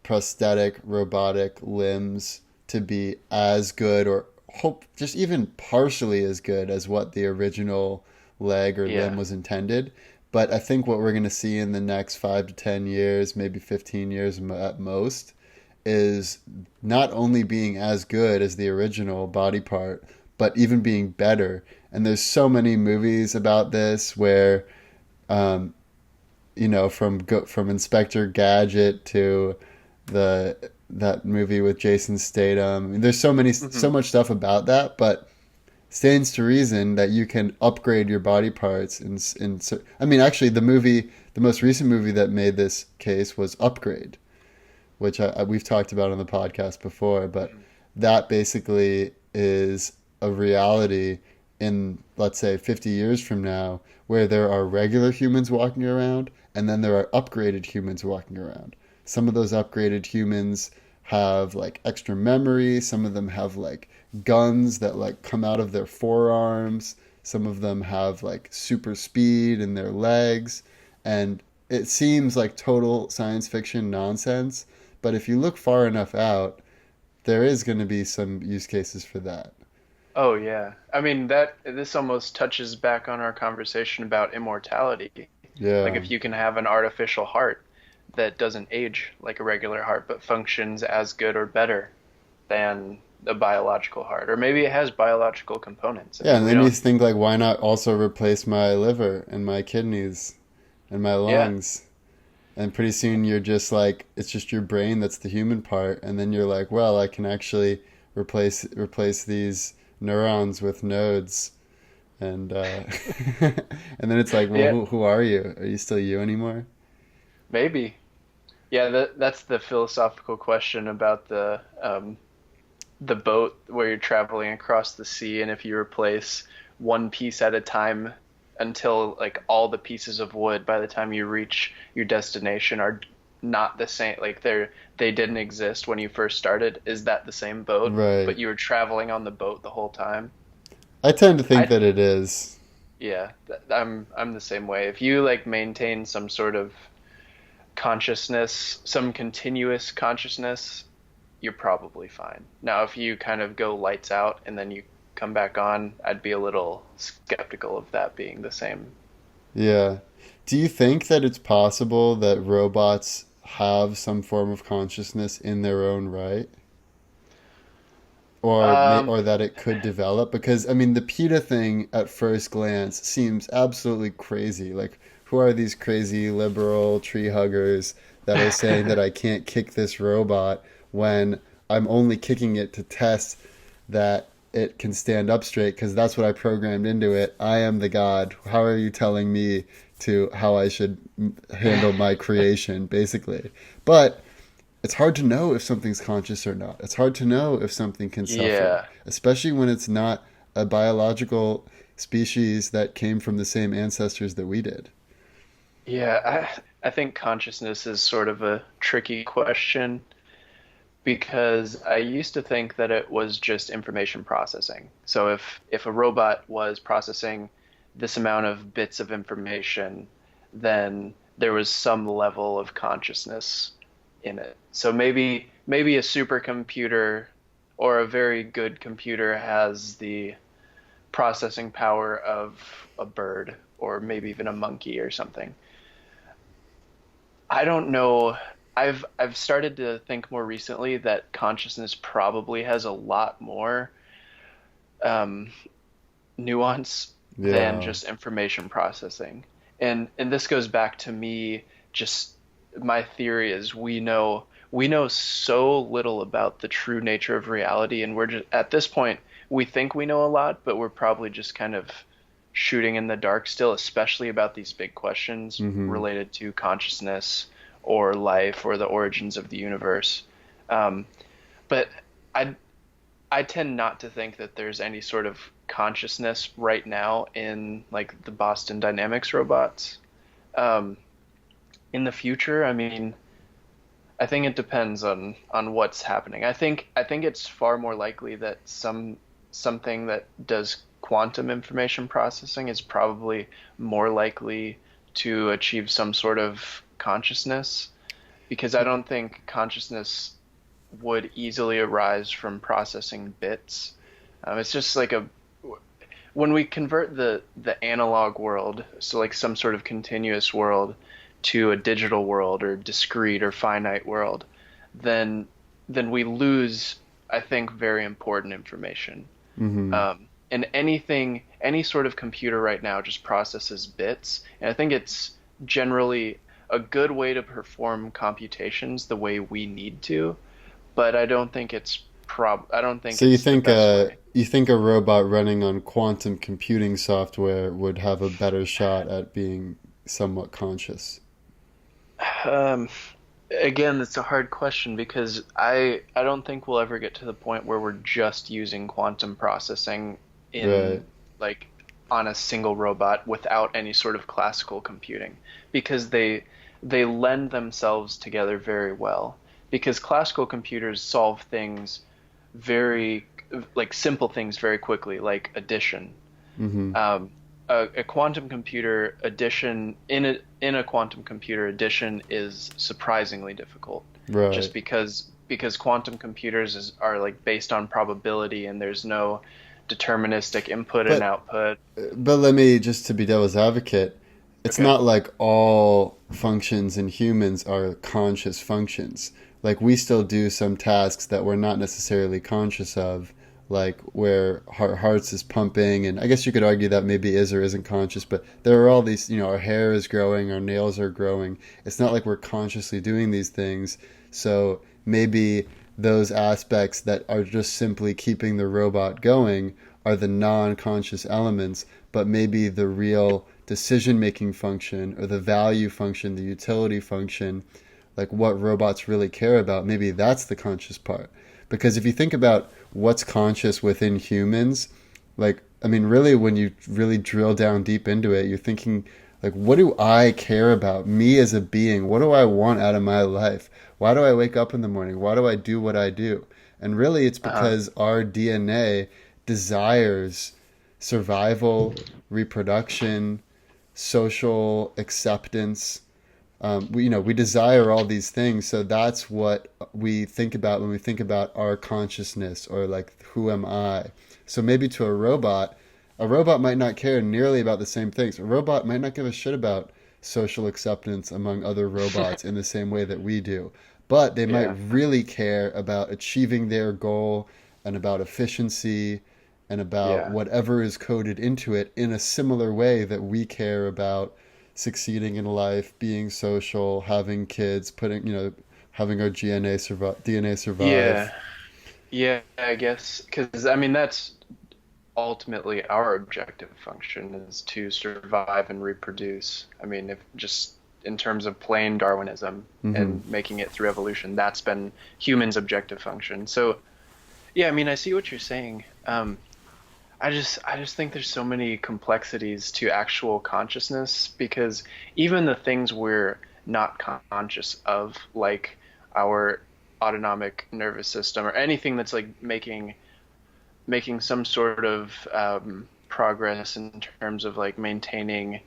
prosthetic robotic limbs to be as good or hope just even partially as good as what the original leg or limb Yeah. was intended. But I think what we're going to see in the next 5 to 10 years, maybe 15 years at most, is not only being as good as the original body part, but even being better. And there's so many movies about this where, um, from Inspector Gadget to the that movie with Jason Statham. I mean, there's so Hmm. much stuff about that, but stands to reason that you can upgrade your body parts. I mean, actually, the most recent movie that made this case was Upgrade, which we've talked about on the podcast before. But Hmm. that basically is a reality in, let's say, 50 years from now, where there are regular humans walking around and then there are upgraded humans walking around. Some of those upgraded humans have like extra memory, some of them have like guns that like come out of their forearms, some of them have like super speed in their legs, and it seems like total science fiction nonsense, but if you look far enough out, there is going to be some use cases for that. Oh yeah. I mean that this almost touches back on our conversation about immortality. Like Yeah. if you can have an artificial heart that doesn't age like a regular heart but functions as good or better than a biological heart, or maybe it has biological components. I Yeah, mean, and we then you don't. think like, why not also replace my liver and my kidneys and my Yeah, lungs? And pretty soon you're just like, it's just your brain that's the human part, and then you're like, well, I can actually replace these neurons with nodes, and and then it's like, well, yeah, who are you? Are you still you anymore? maybe. Yeah, that's the philosophical question about the boat where you're traveling across the sea, and if you replace one piece at a time until like all the pieces of wood by the time you reach your destination are not the same, like they didn't exist when you first started, is that the same boat, Right. but you were traveling on the boat the whole time? I tend to think I that it is. Yeah, I'm the same way. If you like maintain some sort of consciousness, some continuous consciousness, you're probably fine. Now, if you kind of go lights out and then you come back on, I'd be a little skeptical of that being the same. Yeah. Do you think that it's possible that robots have some form of consciousness in their own right? Um, Or that it could develop? Because I mean, the PETA thing at first glance seems absolutely crazy. Like, who are these crazy liberal tree huggers that are saying that I can't kick this robot when I'm only kicking it to test that it can stand up straight because that's what I programmed into it. I am the god. How are you telling me to how I should handle my creation, basically? But it's hard to know if something's conscious or not. It's hard to know if something can suffer, yeah, especially when it's not a biological species that came from the same ancestors that we did. yeah. I think consciousness is sort of a tricky question because I used to think that it was just information processing. So if a robot was processing this amount of bits of information, then there was some level of consciousness in it. So maybe a supercomputer or a very good computer has the processing power of a bird or maybe even a monkey or something. I don't know. I've started to think more recently that consciousness probably has a lot more um, nuance than Yeah. just information processing. And this goes back to me just my theory is we know so little about the true nature of reality, and we're just at this point we think we know a lot, but we're probably just kind of shooting in the dark still, especially about these big questions Mm-hmm. related to consciousness or life or the origins of the universe. Um, but I I tend not to think that there's any sort of consciousness right now in like the Boston Dynamics robots. Um, in the future, I mean, I think it depends on what's happening. I think it's far more likely that something that does quantum information processing is probably more likely to achieve some sort of consciousness because I don't think consciousness would easily arise from processing bits. It's just like a when we convert the analog world, so like some sort of continuous world, to a digital world or discrete or finite world, then then we lose, I think, very important information. Mm-hmm. And any sort of computer right now just processes bits, and I think it's generally a good way to perform computations the way we need to, but I don't think So you it's the think best way. a robot running on quantum computing software would have a better shot at being somewhat conscious? Um, Again, it's a hard question because I don't think we'll ever get to the point where we're just using quantum processing Right. in like on a single robot without any sort of classical computing because they lend themselves together very well because classical computers solve things very like simple things very quickly like addition. Mm-hmm. um, a quantum computer addition in a quantum computer addition is surprisingly difficult, Right. just because because quantum computers are like based on probability and there's no deterministic input and But output. let me, just to be devil's advocate, it's Okay. not like all functions in humans are conscious functions. Like we still do some tasks that we're not necessarily conscious of, like where our hearts is pumping, and I guess you could argue that maybe is or isn't conscious, but there are all these, our hair is growing, our nails are growing. It's not like we're consciously doing these things. So maybe those aspects that are just simply keeping the robot going are the non-conscious elements, but maybe the real decision-making function or the value function, the utility function, like what robots really care about, maybe that's the conscious part. Because if you think about what's conscious within humans, like, I mean, really, when you really drill down deep into it, you're thinking, like, what do I care about? Me as a being, what do I want out of my life? Why do I wake up in the morning? Why do I do what I do? And really, it's Uh-huh. because our DNA desires survival, reproduction, social acceptance. We desire all these things, so that's what we think about when we think about our consciousness or like who am I. So maybe to a robot might not care nearly about the same things. A robot might not give a shit about social acceptance among other robots in the same way that we do, but they might Yeah. really care about achieving their goal and about efficiency and about Yeah. whatever is coded into it in a similar way that we care about succeeding in life, being social, having kids, having our DNA Yeah. survive. Yeah, I guess because I mean that's ultimately our objective function is to survive and reproduce. I mean, if just in terms of plain Darwinism Hmm. and making it through evolution, that's been humans' objective function. So, yeah, I mean, I see what you're saying. I just think there's so many complexities to actual consciousness because even the things we're not conscious of, like our autonomic nervous system or anything that's like making some sort of progress in terms of like maintaining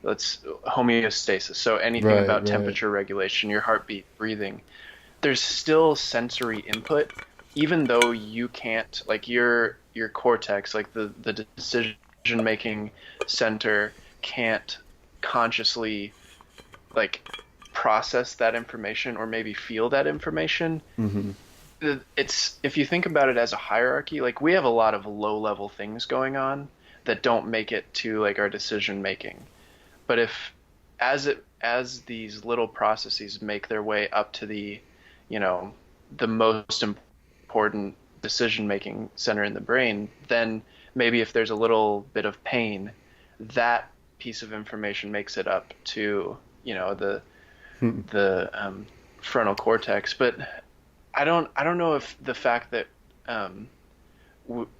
let's homeostasis. So anything Right, about right. temperature regulation, your heartbeat, breathing, there's still sensory input, even though you can't like your cortex, like the decision making center, can't consciously like process that information or maybe feel that information. Hmm. It's if you think about it as a hierarchy, like we have a lot of low level things going on that don't make it to like our decision making. But if as these little processes make their way up to you know, the most important decision making center in the brain, then maybe if there's a little bit of pain, that piece of information makes it up to, the frontal cortex. But I don't know if the fact that um,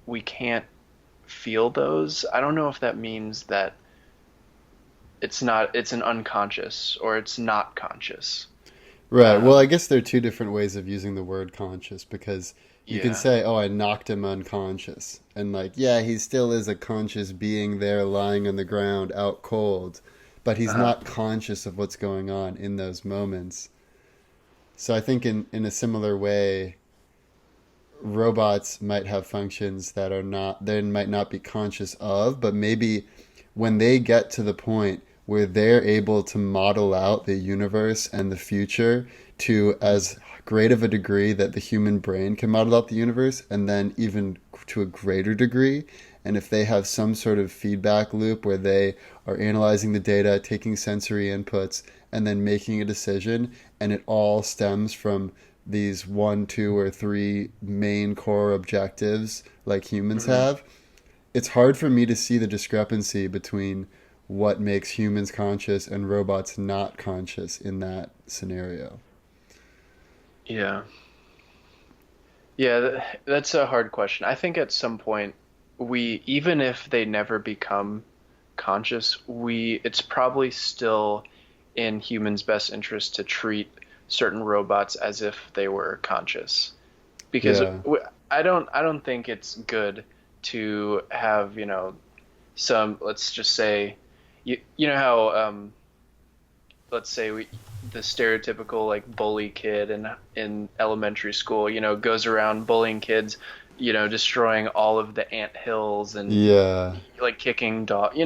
we can't feel those, I don't know if that means that it's an unconscious or it's not conscious. Right. Well, I Um, guess there are two different ways of using the word conscious because you can yeah. say, "Oh, I knocked him unconscious," and like, yeah, he still is a conscious being there, lying on the ground, out cold, but he's Uh-huh. not conscious of what's going on in those moments. So I think in a similar way, robots might have functions that are not they might not be conscious of, but maybe when they get to the point where they're able to model out the universe and the future to as great of a degree that the human brain can model out the universe, and then even to a greater degree, and if they have some sort of feedback loop where they are analyzing the data, taking sensory inputs, and then making a decision, and it all stems from these one, two, or three main core objectives like humans Hmm. have, it's hard for me to see the discrepancy between what makes humans conscious and robots not conscious in that scenario. Yeah. Yeah, that's a hard question. I think at some point even if they never become conscious, it's probably still in humans' best interest to treat certain robots as if they were conscious. Because Yeah. I don't think it's good to have, some, let's just say, you know how let's say the stereotypical like bully kid in elementary school, goes around bullying kids, destroying all of the ant hills and Yeah. like kicking dog,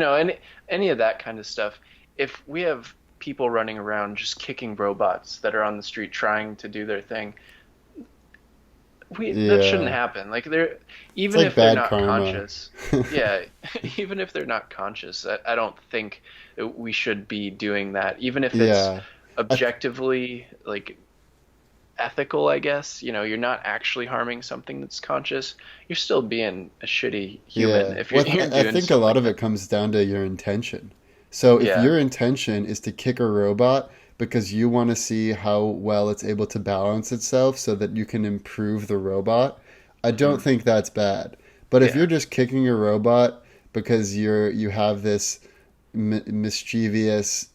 any of that kind of stuff. If we have people running around just kicking robots that are on the street trying to do their thing, we that shouldn't Yeah. happen. Like they're It's even like if they're bad not karma. conscious, yeah, even if they're not conscious, I don't think that we should be doing that. Even if it's Yeah. I th objectively like ethical, I guess. You're not actually harming something that's conscious. You're still being a shitty human Yeah. if Well, you're I doing think a stuff lot like of that. it comes down to your intention. So if Yeah. your intention is to kick a robot because you want to see how well it's able to balance itself so that you can improve the robot, I don't Hmm. think that's bad. But if you're Yeah. just kicking a robot because you have this mischievous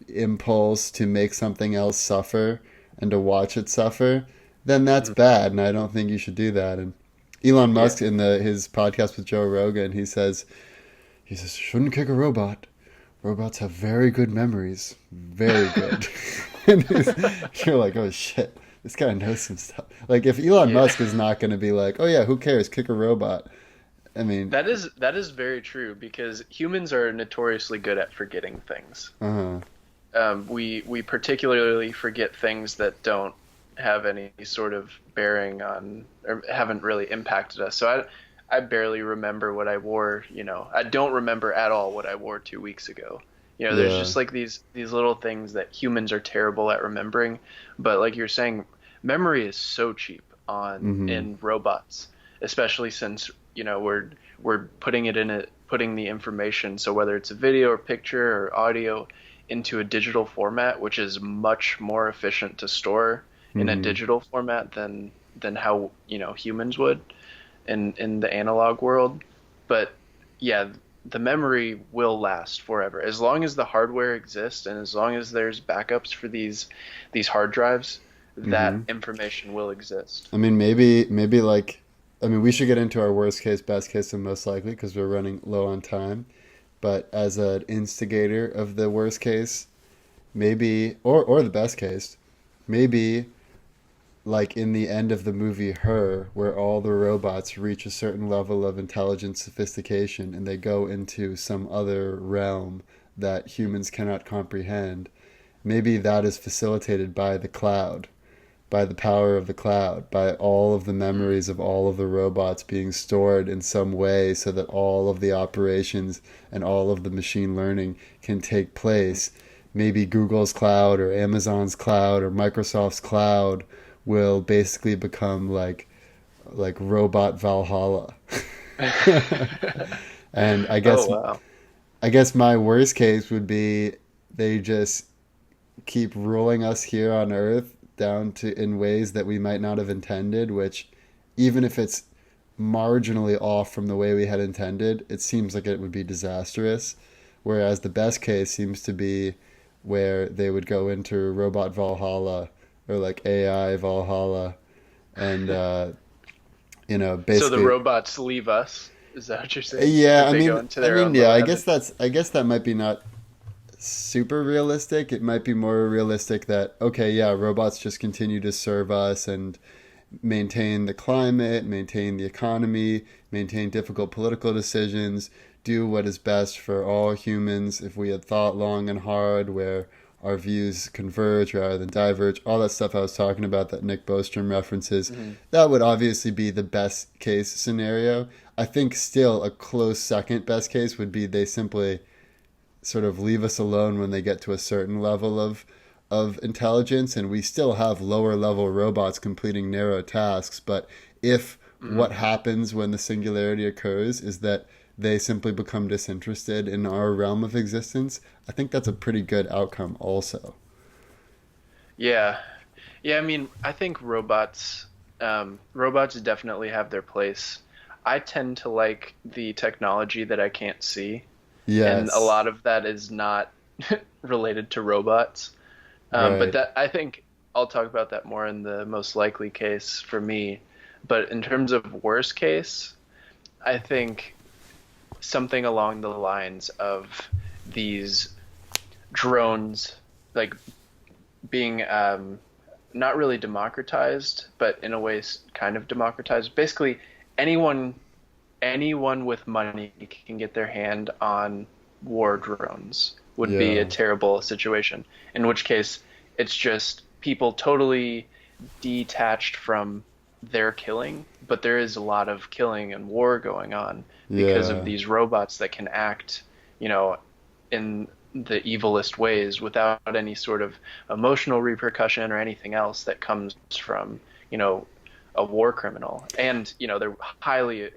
impulse to make something else suffer and to watch it suffer, then that's Hmm. bad, and I don't think you should do that. And Elon Yeah. Musk in the his podcast with Joe Rogan, he says shouldn't kick a robot. Robots have very good memories, very good. And you're like, oh shit, this guy knows some stuff. Like if Elon Yeah. Musk is not going to be like, oh yeah, who cares, kick a robot. I mean, That is very true because humans are notoriously good at forgetting things. uh, We particularly forget things that don't have any sort of bearing on or haven't really impacted us. So I barely remember what I wore. I don't remember at all what I wore 2 weeks ago. There's yeah, just like these little things that humans are terrible at remembering. But like you're saying, memory is so cheap on hmm in robots, especially since we're putting the information. So whether it's a video or picture or audio into a digital format, which is much more efficient to store in a hmm digital format than how humans would in the analog world. But yeah, the memory will last forever as long as the hardware exists and as long as there's backups for these hard drives. That hmm information will exist. I mean, maybe like, I mean, we should get into our worst case, best case, and most likely because we're running low on time. But as an instigator of the worst case, maybe, or the best case, maybe like in the end of the movie Her, where all the robots reach a certain level of intelligence sophistication and they go into some other realm that humans cannot comprehend. Maybe that is facilitated by the cloud, by the power of the cloud, by all of the Mm. memories of all of the robots being stored in some way so that all of the operations and all of the machine learning can take place. Maybe Google's cloud or Amazon's cloud or Microsoft's cloud will basically become like robot Valhalla. And I Oh guess wow. I guess my worst case would be they just keep ruling us here on Earth down to in ways that we might not have intended, which even if it's marginally off from the way we had intended, it seems like it would be disastrous. Whereas the best case seems to be where they would go into robot Valhalla or like AI Valhalla and So the basically robots leave us? Is that what you're saying? yeah, Like I they go mean into I their mean own yeah, little I guess heavens? that might be not super realistic. It might be more realistic that okay, yeah, robots just continue to serve us and maintain the climate, maintain the economy, maintain difficult political decisions, do what is best for all humans if we had thought long and hard where our views converge rather than diverge, all that stuff I was talking about that Nick Bostrom references, Hmm. that would obviously be the best case scenario. I think still a close second best case would be they simply sort of leave us alone when they get to a certain level of intelligence and we still have lower level robots completing narrow tasks, but if Hmm. what happens when the singularity occurs is that they simply become disinterested in our realm of existence, I think that's a pretty good outcome also. Yeah. Yeah, I mean, I think robots definitely have their place. I tend to like the technology that I can't see, and a Yes, lot of that is not related to robots. But right. that I think I'll talk about that more in the most likely case for me. But in terms of worst case, I think something along the lines of these drones. like being not really democratized, but in a way kind of democratized. Basically, anyone anyone with money can get their hand on war drones would be a Yeah. terrible situation. In which case, it's just people totally detached from their killing, but there is a lot of killing and war going on because of Yeah. these robots that can act, you know, in the evilest ways without any sort of emotional repercussion or anything else that comes from, you know, a war criminal. And, you know, they're highly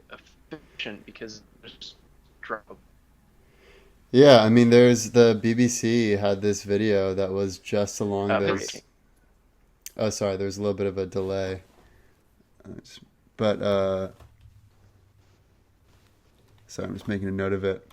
efficient because there's drug. Yeah, I mean, there's the BBC had this video that was just along those. Filmmaking. Oh, sorry, there's a little bit of a delay. But, sorry, I'm just making a note of it.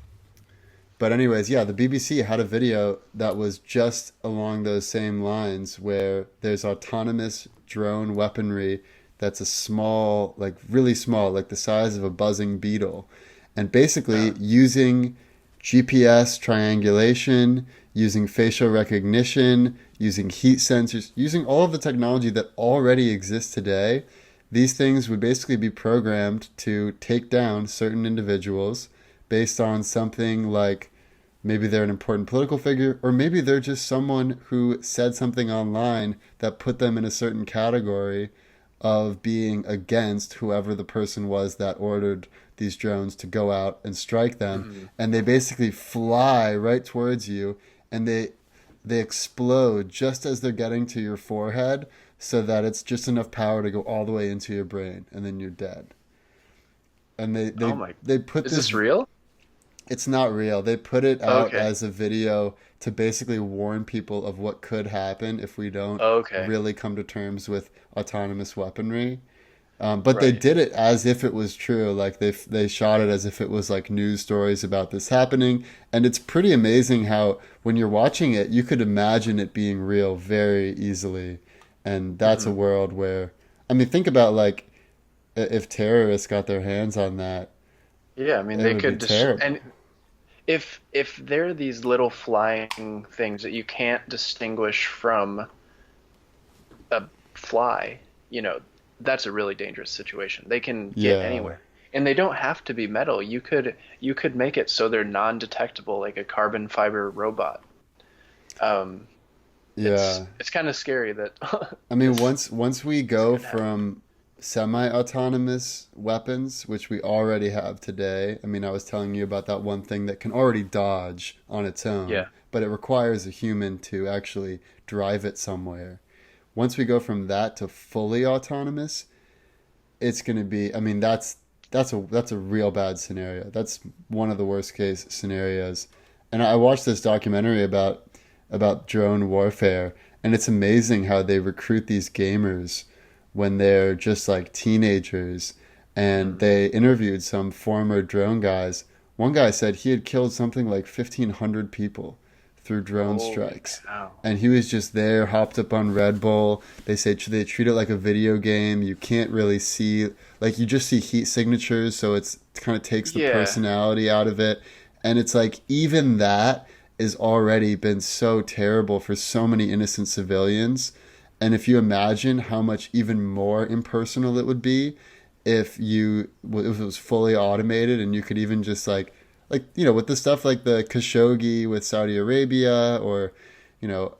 But, anyways, yeah, the BBC had a video that was just along those same lines where there's autonomous drone weaponry that's a small, like really small, like the size of a buzzing beetle. And basically Uh, using GPS triangulation, using facial recognition, using heat sensors, using all of the technology that already exists today, these things would basically be programmed to take down certain individuals based on something like maybe they're an important political figure, or maybe they're just someone who said something online that put them in a certain category of being against whoever the person was that ordered these drones to go out and strike them. mhm. And they basically fly right towards you, and they explode just as they're getting to your forehead, so that it's just enough power to go all the way into your brain, and then you're dead. And they Oh they my, they put is this this. real? It's not real. They put it out Okay. as a video to basically warn people of what could happen if we don't Okay. really come to terms with autonomous weaponry. But they Right. did it as if it was true. Like they shot it as if it was like news stories about this happening, and it's pretty amazing how when you're watching it, you could imagine it being real very easily. And that's a Hmm. world where, I mean, think about like if terrorists got their hands on that, Yeah, I mean it they would be could just terrible. and if they're these little flying things that you can't distinguish from a fly, you know, that's a really dangerous situation. They can get Yeah. anywhere. And they don't have to be metal. You could make it so they're non-detectable like a carbon fiber robot. Um, it's Yeah. it's kind of scary that I mean, this once we this go could happen. from semi-autonomous weapons, which we already have today. I mean, I was telling you about that one thing that can already dodge on its own, Yeah. but it requires a human to actually drive it somewhere. Once we go from that to fully autonomous, it's going to be, I mean, that's a real bad scenario. That's one of the worst case scenarios. And I watched this documentary about drone warfare, and it's amazing how they recruit these gamers when they're just like teenagers. And Mm. they interviewed some former drone guys. One guy said he had killed something like 1,500 people through drone Holy strikes. cow. And he was just there, hopped up on Red Bull. They say they treat it like a video game. You can't really see, like, you just see heat signatures, so it kind of takes the Yeah. personality out of it. And it's like, even that has already been so terrible for so many innocent civilians. And if you imagine how much even more impersonal it would be if it was fully automated and you could even just like with the stuff like the Khashoggi with Saudi Arabia, or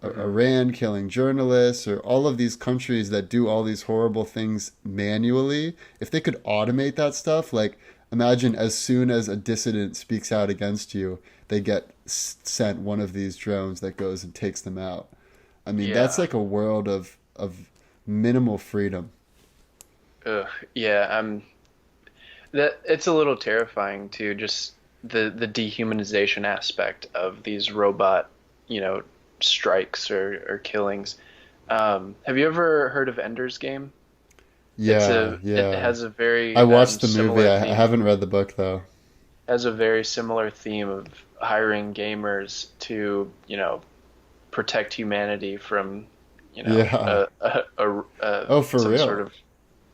Hmm. Iran killing journalists, or all of these countries that do all these horrible things manually, if they could automate that stuff, like imagine as soon as a dissident speaks out against you, they get sent one of these drones that goes and takes them out. I mean, that's Yeah. like a world of minimal freedom. Ugh. Yeah. That it's a little terrifying too, just the dehumanization aspect of these robot, you know, strikes or killings. Have you ever heard of Ender's Game? Yeah, It yeah. has a I very watched the movie. similar I theme. haven't read the book though. Has a very similar theme of hiring gamers to, you know, protect humanity from, you know, Yeah. Oh, for some sort real. of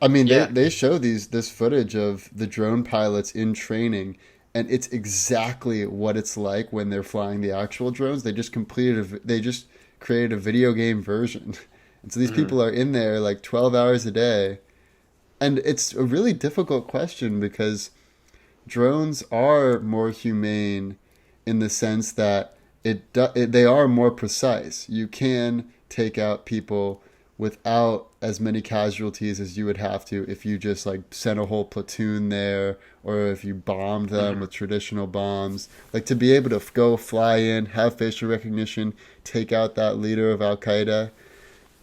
I mean, they yeah. they show this footage of the drone pilots in training, and it's exactly what it's like when they're flying the actual drones. They just created a video game version. And so these Hmm. people are in there like 12 hours a day. And it's a really difficult question because drones are more humane in the sense that they are more precise. You can take out people without as many casualties as you would have to if you just like sent a whole platoon there or if you bombed them Hmm. with traditional bombs. Like to be able to go fly in, have facial recognition, take out that leader of Al Qaeda,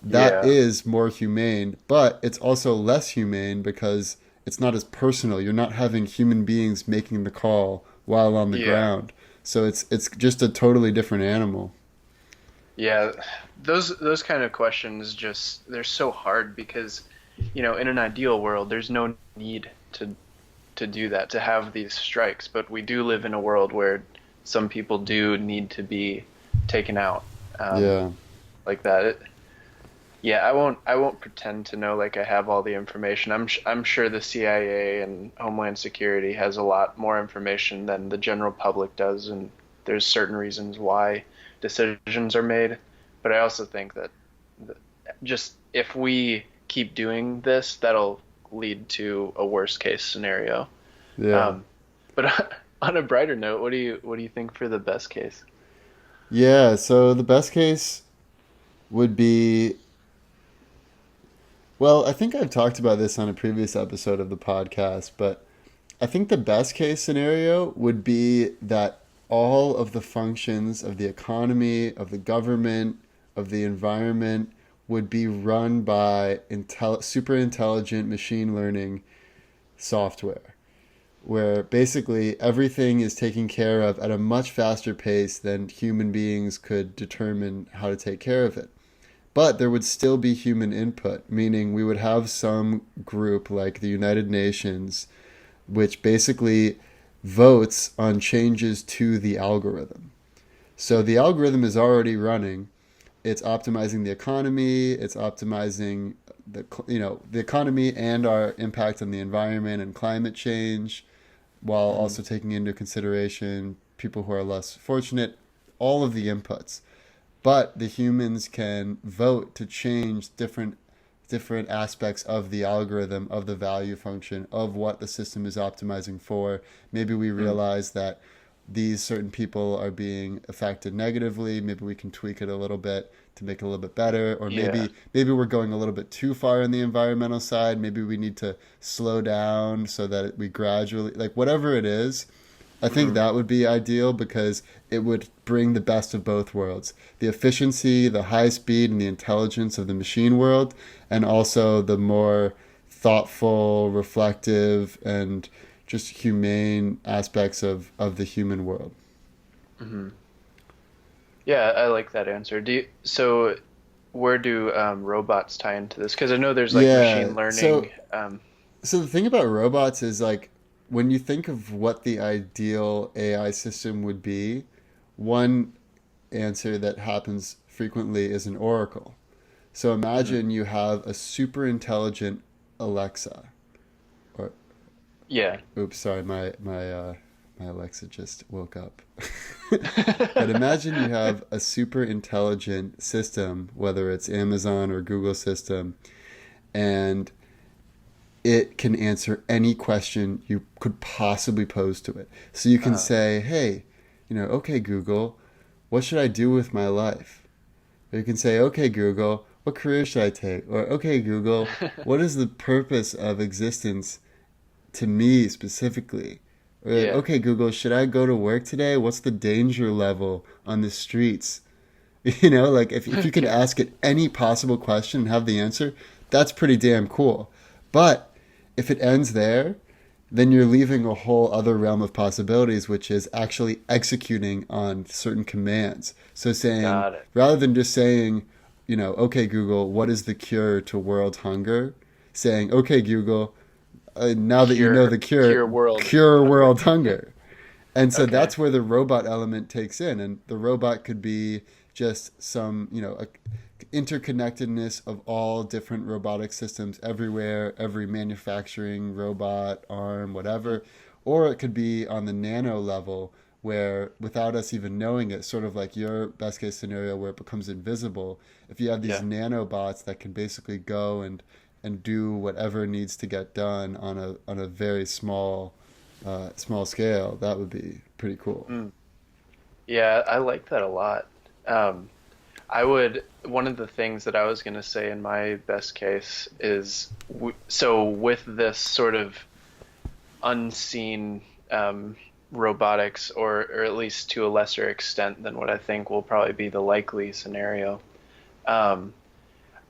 that Yeah. is more humane, but it's also less humane because it's not as personal. You're not having human beings making the call while on the Yeah. ground. So it's just a totally different animal. Yeah. Those kind of questions just they're so hard because, in an ideal world, there's no need to do that, to have these strikes, but we do live in a world where some people do need to be taken out, um, Yeah. like that. Yeah, I won't pretend to know like I have all the information. I'm sure the CIA and Homeland Security has a lot more information than the general public does, and there's certain reasons why decisions are made. But I also think that th- just if we keep doing this, that'll lead to a worst case scenario. Yeah. Um, but on a brighter note, what do you think for the best case? Yeah, so the best case would be, well, I think I've talked about this on a previous episode of the podcast, but I think the best case scenario would be that all of the functions of the economy, of the government, of the environment would be run by super intelligent machine learning software, where basically everything is taken care of at a much faster pace than human beings could determine how to take care of it. But there would still be human input, meaning we would have some group like the United Nations which basically votes on changes to the algorithm. So the algorithm is already running. It's optimizing the economy. It's optimizing the economy and our impact on the environment and climate change, while Hmm. also taking into consideration people who are less fortunate. All of the inputs, but the humans can vote to change different aspects of the algorithm, of the value function, of what the system is optimizing for. Maybe we realize that these certain people are being affected negatively. Maybe we can tweak it a little bit to make it a little bit better, or Yeah. maybe we're going a little bit too far on the environmental side. Maybe we need to slow down so that we gradually, like whatever it is, I think Hmm. that would be ideal because it would bring the best of both worlds: the efficiency, the high speed, and the intelligence of the machine world, and also the more thoughtful, reflective, and just humane aspects of the human world. Hmm. Yeah, I like that answer. So where do robots tie into this? Because I know there's like Yeah. machine learning. So the thing about robots is like when you think of what the ideal AI system would be, one answer that happens frequently is an oracle. So Mhm. imagine you have a super intelligent Alexa, or Yeah. oops, sorry, my Alexa just woke up. But imagine you have a super intelligent system, whether it's Amazon or Google system, and it can answer any question you could possibly pose to it. So you can Uh, say, hey, okay, Google, what should I do with my life? Or you can say, okay, Google, what career should I take? Or, okay, Google, what is the purpose of existence to me specifically? Or, like, yeah. okay, Google, should I go to work today? What's the danger level on the streets? Like if you can Okay. ask it any possible question and have the answer, that's pretty damn cool. But if it ends there, then you're leaving a whole other realm of possibilities, which is actually executing on certain commands. So saying, Got it. rather than just saying, okay, Google, what is the cure to world hunger? Saying, okay, Google, now that you know Cure the cure, cure world cure hunger. world hunger. And so Okay. that's where the robot element takes in. And the robot could be just some, interconnectedness of all different robotic systems everywhere, every manufacturing robot, arm, whatever. Or it could be on the nano level where without us even knowing it, sort of like your best case scenario where it becomes invisible, if you have these Yeah. nanobots that can basically go and do whatever needs to get done on a very small scale, that would be pretty cool. Mm. Yeah, I like that a lot. Um, one of the things that I was going to say in my best case is, so with this sort of unseen robotics, or at least to a lesser extent than what I think will probably be the likely scenario, um,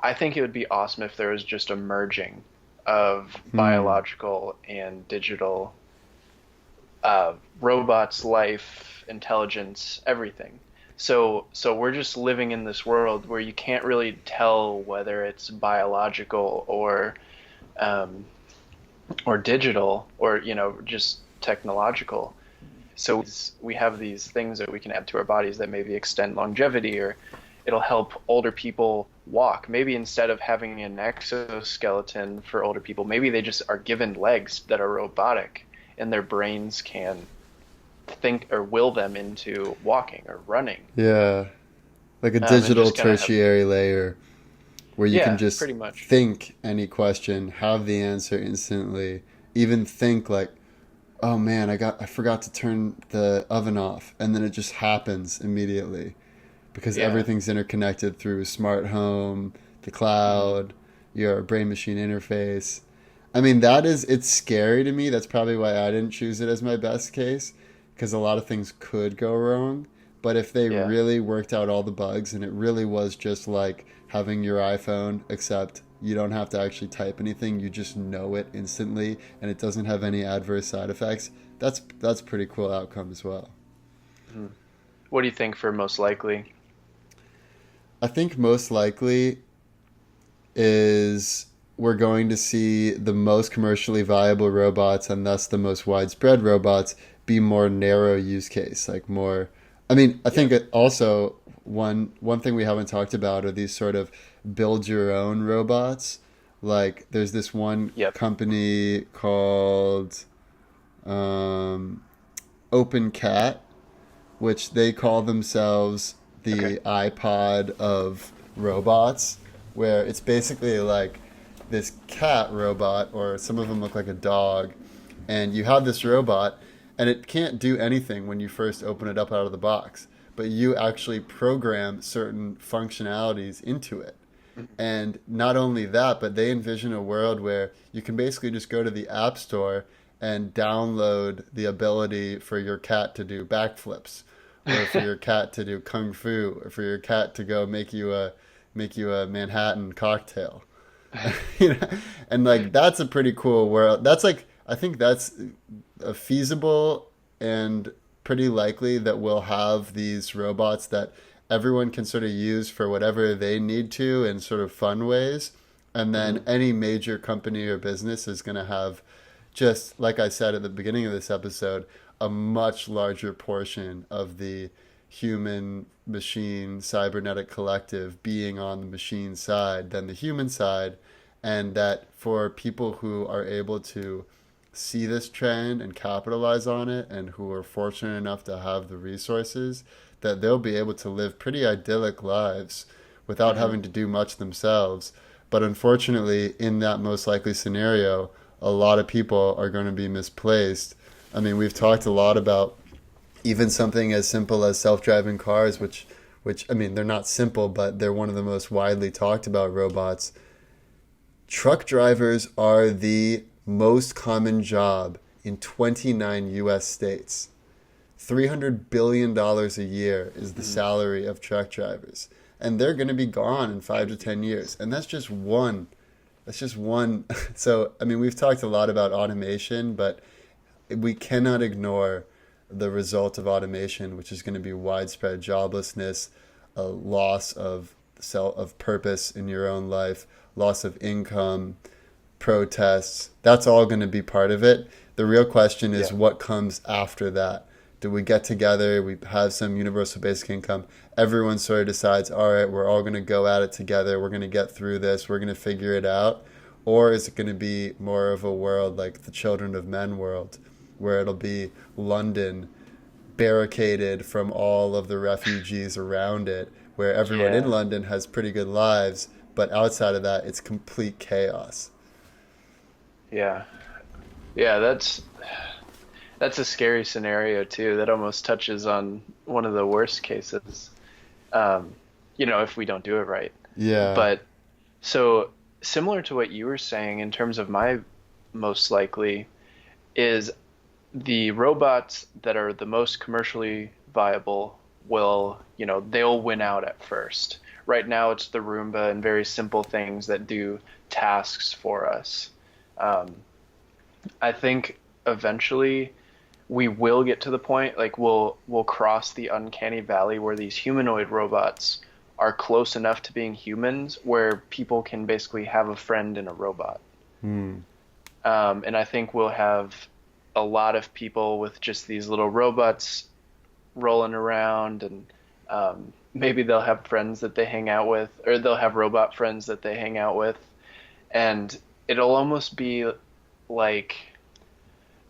I think it would be awesome if there was just a merging of Hmm. biological and digital robots, life, intelligence, everything. So we're just living in this world where you can't really tell whether it's biological um, or digital, or just technological. So we have these things that we can add to our bodies that maybe extend longevity, or it'll help older people walk. Maybe instead of having an exoskeleton for older people, maybe they just are given legs that are robotic, and their brains can think or will them into walking or running. Yeah, like a And digital just kind of have, tertiary layer where you can yeah, just pretty much. think any question, have the answer instantly, even think like, oh man, I forgot to turn the oven off, and then it just happens immediately because Yeah. everything's interconnected through smart home, the Hmm. cloud, your brain machine interface. I mean, it's scary to me. That's probably why I didn't choose it as my best case, because a lot of things could go wrong. But if they Yeah. really worked out all the bugs and it really was just like having your iPhone, except you don't have to actually type anything, you just know it instantly and it doesn't have any adverse side effects, that's pretty cool outcome as well. Hmm. What do you think for most likely? I think most likely is we're going to see the most commercially viable robots and thus the most widespread robots be more narrow use case, like more. I mean, I Yeah. think it also one thing we haven't talked about are these sort of build your own robots. Like there's this one Yep. company called um, Open Cat, which they call themselves Okay. the iPod of robots, where it's basically like this cat robot, or some of them look like a dog, and you have this robot, and it can't do anything when you first open it up out of the box, but you actually program certain functionalities into it. Mhm. And not only that, but they envision a world where you can basically just go to the App Store and download the ability for your cat to do backflips, or for your cat to do kung fu, or for your cat to go make you a Manhattan cocktail. You know? And like that's a pretty cool world. That's like I think that's a feasible and pretty likely that we'll have these robots that everyone can sort of use for whatever they need to in sort of fun ways. And then Hmm. any major company or business is going to have, just like I said at the beginning of this episode, a much larger portion of the human machine cybernetic collective being on the machine side than the human side. And that for people who are able to see this trend and capitalize on it and who are fortunate enough to have the resources, that they'll be able to live pretty idyllic lives without Hmm. having to do much themselves. But unfortunately, in that most likely scenario, a lot of people are going to be misplaced. I mean, we've talked a lot about even something as simple as self-driving cars, which I mean, they're not simple, but they're one of the most widely talked about robots. Truck drivers are the most common job in 29 US states. $300 billion a year is the Hmm. salary of truck drivers. And they're going to be gone in 5 to 10 years. And that's just one. That's just one. So, I mean, we've talked a lot about automation, but we cannot ignore the result of automation, which is going to be widespread joblessness, a loss of of purpose in your own life, loss of income, protests. That's all going to be part of it. The real question is Yeah. what comes after that. Do we get together? We have some universal basic income. Everyone sort of decides, all right, we're all going to go at it together. We're going to get through this. We're going to figure it out. Or is it going to be more of a world like the Children of Men world, where it'll be London barricaded from all of the refugees around it, where everyone in Yeah. London has pretty good lives, but outside of that, it's complete chaos. Yeah. Yeah, that's a scary scenario too. That almost touches on one of the worst cases. Um, if we don't do it right. Yeah. But so similar to what you were saying in terms of my most likely is the robots that are the most commercially viable will, they'll win out at first. Right now, it's the Roomba and very simple things that do tasks for us. Um, I think eventually we will get to the point, like we'll cross the uncanny valley where these humanoid robots are close enough to being humans where people can basically have a friend in a robot. Hmm. And I think we'll have a lot of people with just these little robots rolling around, and maybe they'll have friends that they hang out with, or they'll have robot friends that they hang out with, and it'll almost be like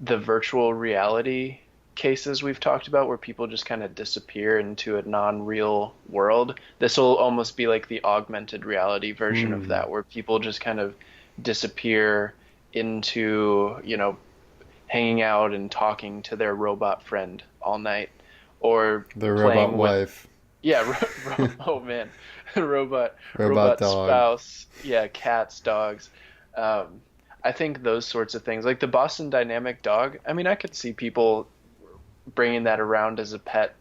the virtual reality cases we've talked about where people just kind of disappear into a non-real world. This will almost be like the augmented reality version of Hmm. that, where people just kind of disappear into, hanging out and talking to their robot friend all night, or The robot playing with, wife, yeah, oh man, robot robot robot dog. spouse, yeah, cats, dogs. Um, I think those sorts of things, like the Boston Dynamic dog. I mean, I could see people bringing that around as a pet,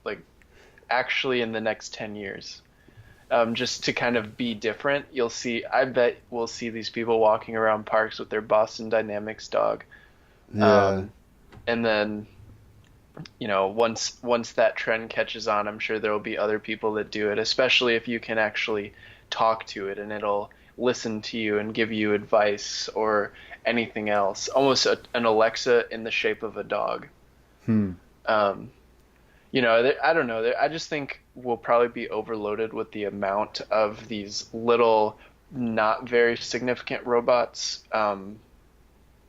like actually in the next 10 years. Just to kind of be different. I bet we'll see these people walking around parks with their Boston Dynamics dog. Yeah. Um, and then, once that trend catches on, I'm sure there will be other people that do it, especially if you can actually talk to it and it'll listen to you and give you advice or anything else. Almost an Alexa in the shape of a dog. Hmm. Um, I don't know. I just think we'll probably be overloaded with the amount of these little, not very significant robots,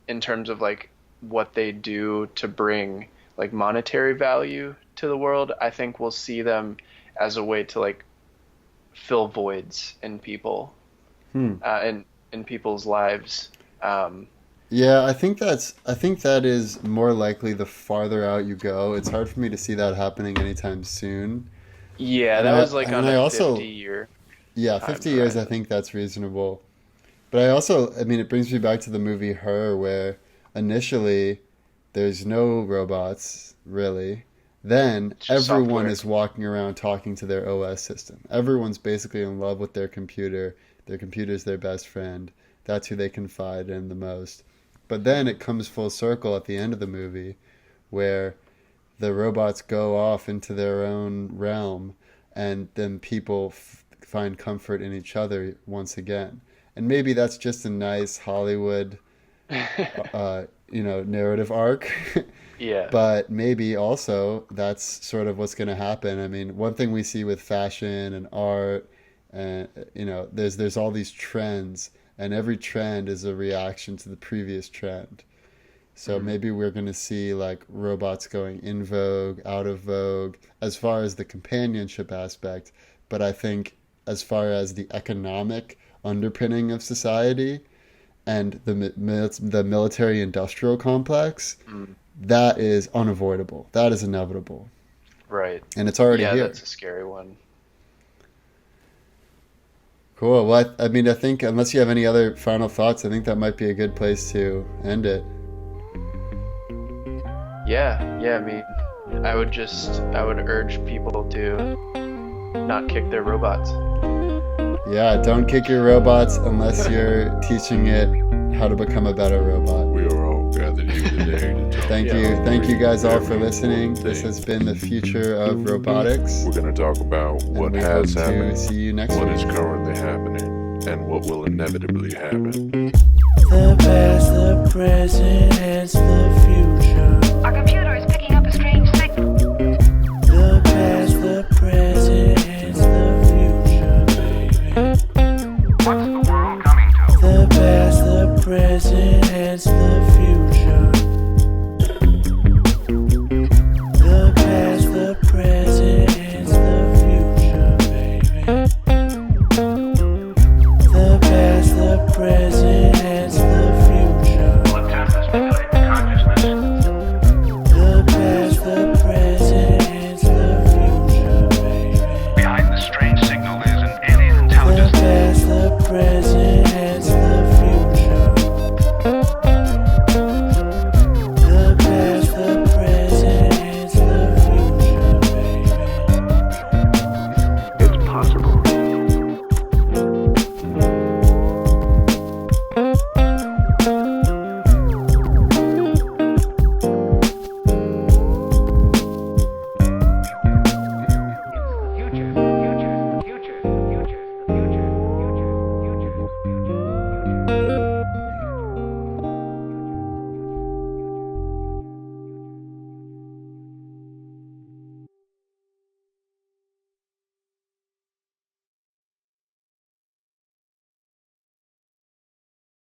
in terms of like what they do to bring like monetary value to the world. I think we'll see them as a way to like fill voids in people, Hmm. in people's lives. Um, Yeah, I think that is more likely the farther out you go. It's hard for me to see that happening anytime soon. yeah, And that I was like and on I a also 50-year yeah, time 50 years I horizon. think that's reasonable. But I mean it brings me back to the movie Her where initially there's no robots really. Then It's just everyone software. is walking around talking to their OS system. Everyone's basically in love with their computer. Their computer's their best friend. That's who they confide in the most. But then it comes full circle at the end of the movie where the robots go off into their own realm and then people find comfort in each other once again. And maybe that's just a nice Hollywood, narrative arc. Yeah. But maybe also that's sort of what's going to happen. I mean, one thing we see with fashion and art, and there's all these trends, and every trend is a reaction to the previous trend. So Mhm. maybe we're going to see like robots going in vogue, out of vogue, as far as the companionship aspect. But I think as far as the economic underpinning of society and the military industrial complex, Mm. that is unavoidable. That is inevitable. Right. And it's already Yeah, here. that's a scary one. Cool. Well, I mean, I think unless you have any other final thoughts, I think that might be a good place to end it. Yeah, yeah, I mean, I would urge people to not kick their robots. Yeah, don't kick your robots unless you're teaching it how to become a better robot. We are all gathered here today to talk Thank Yeah. you. about Thank you guys all for very listening. This thing. has been the future of robotics. We're going to talk about And what we hope has to happened, see you next what week. is currently happening, and what will inevitably happen. The past, the present, and the future. Our computer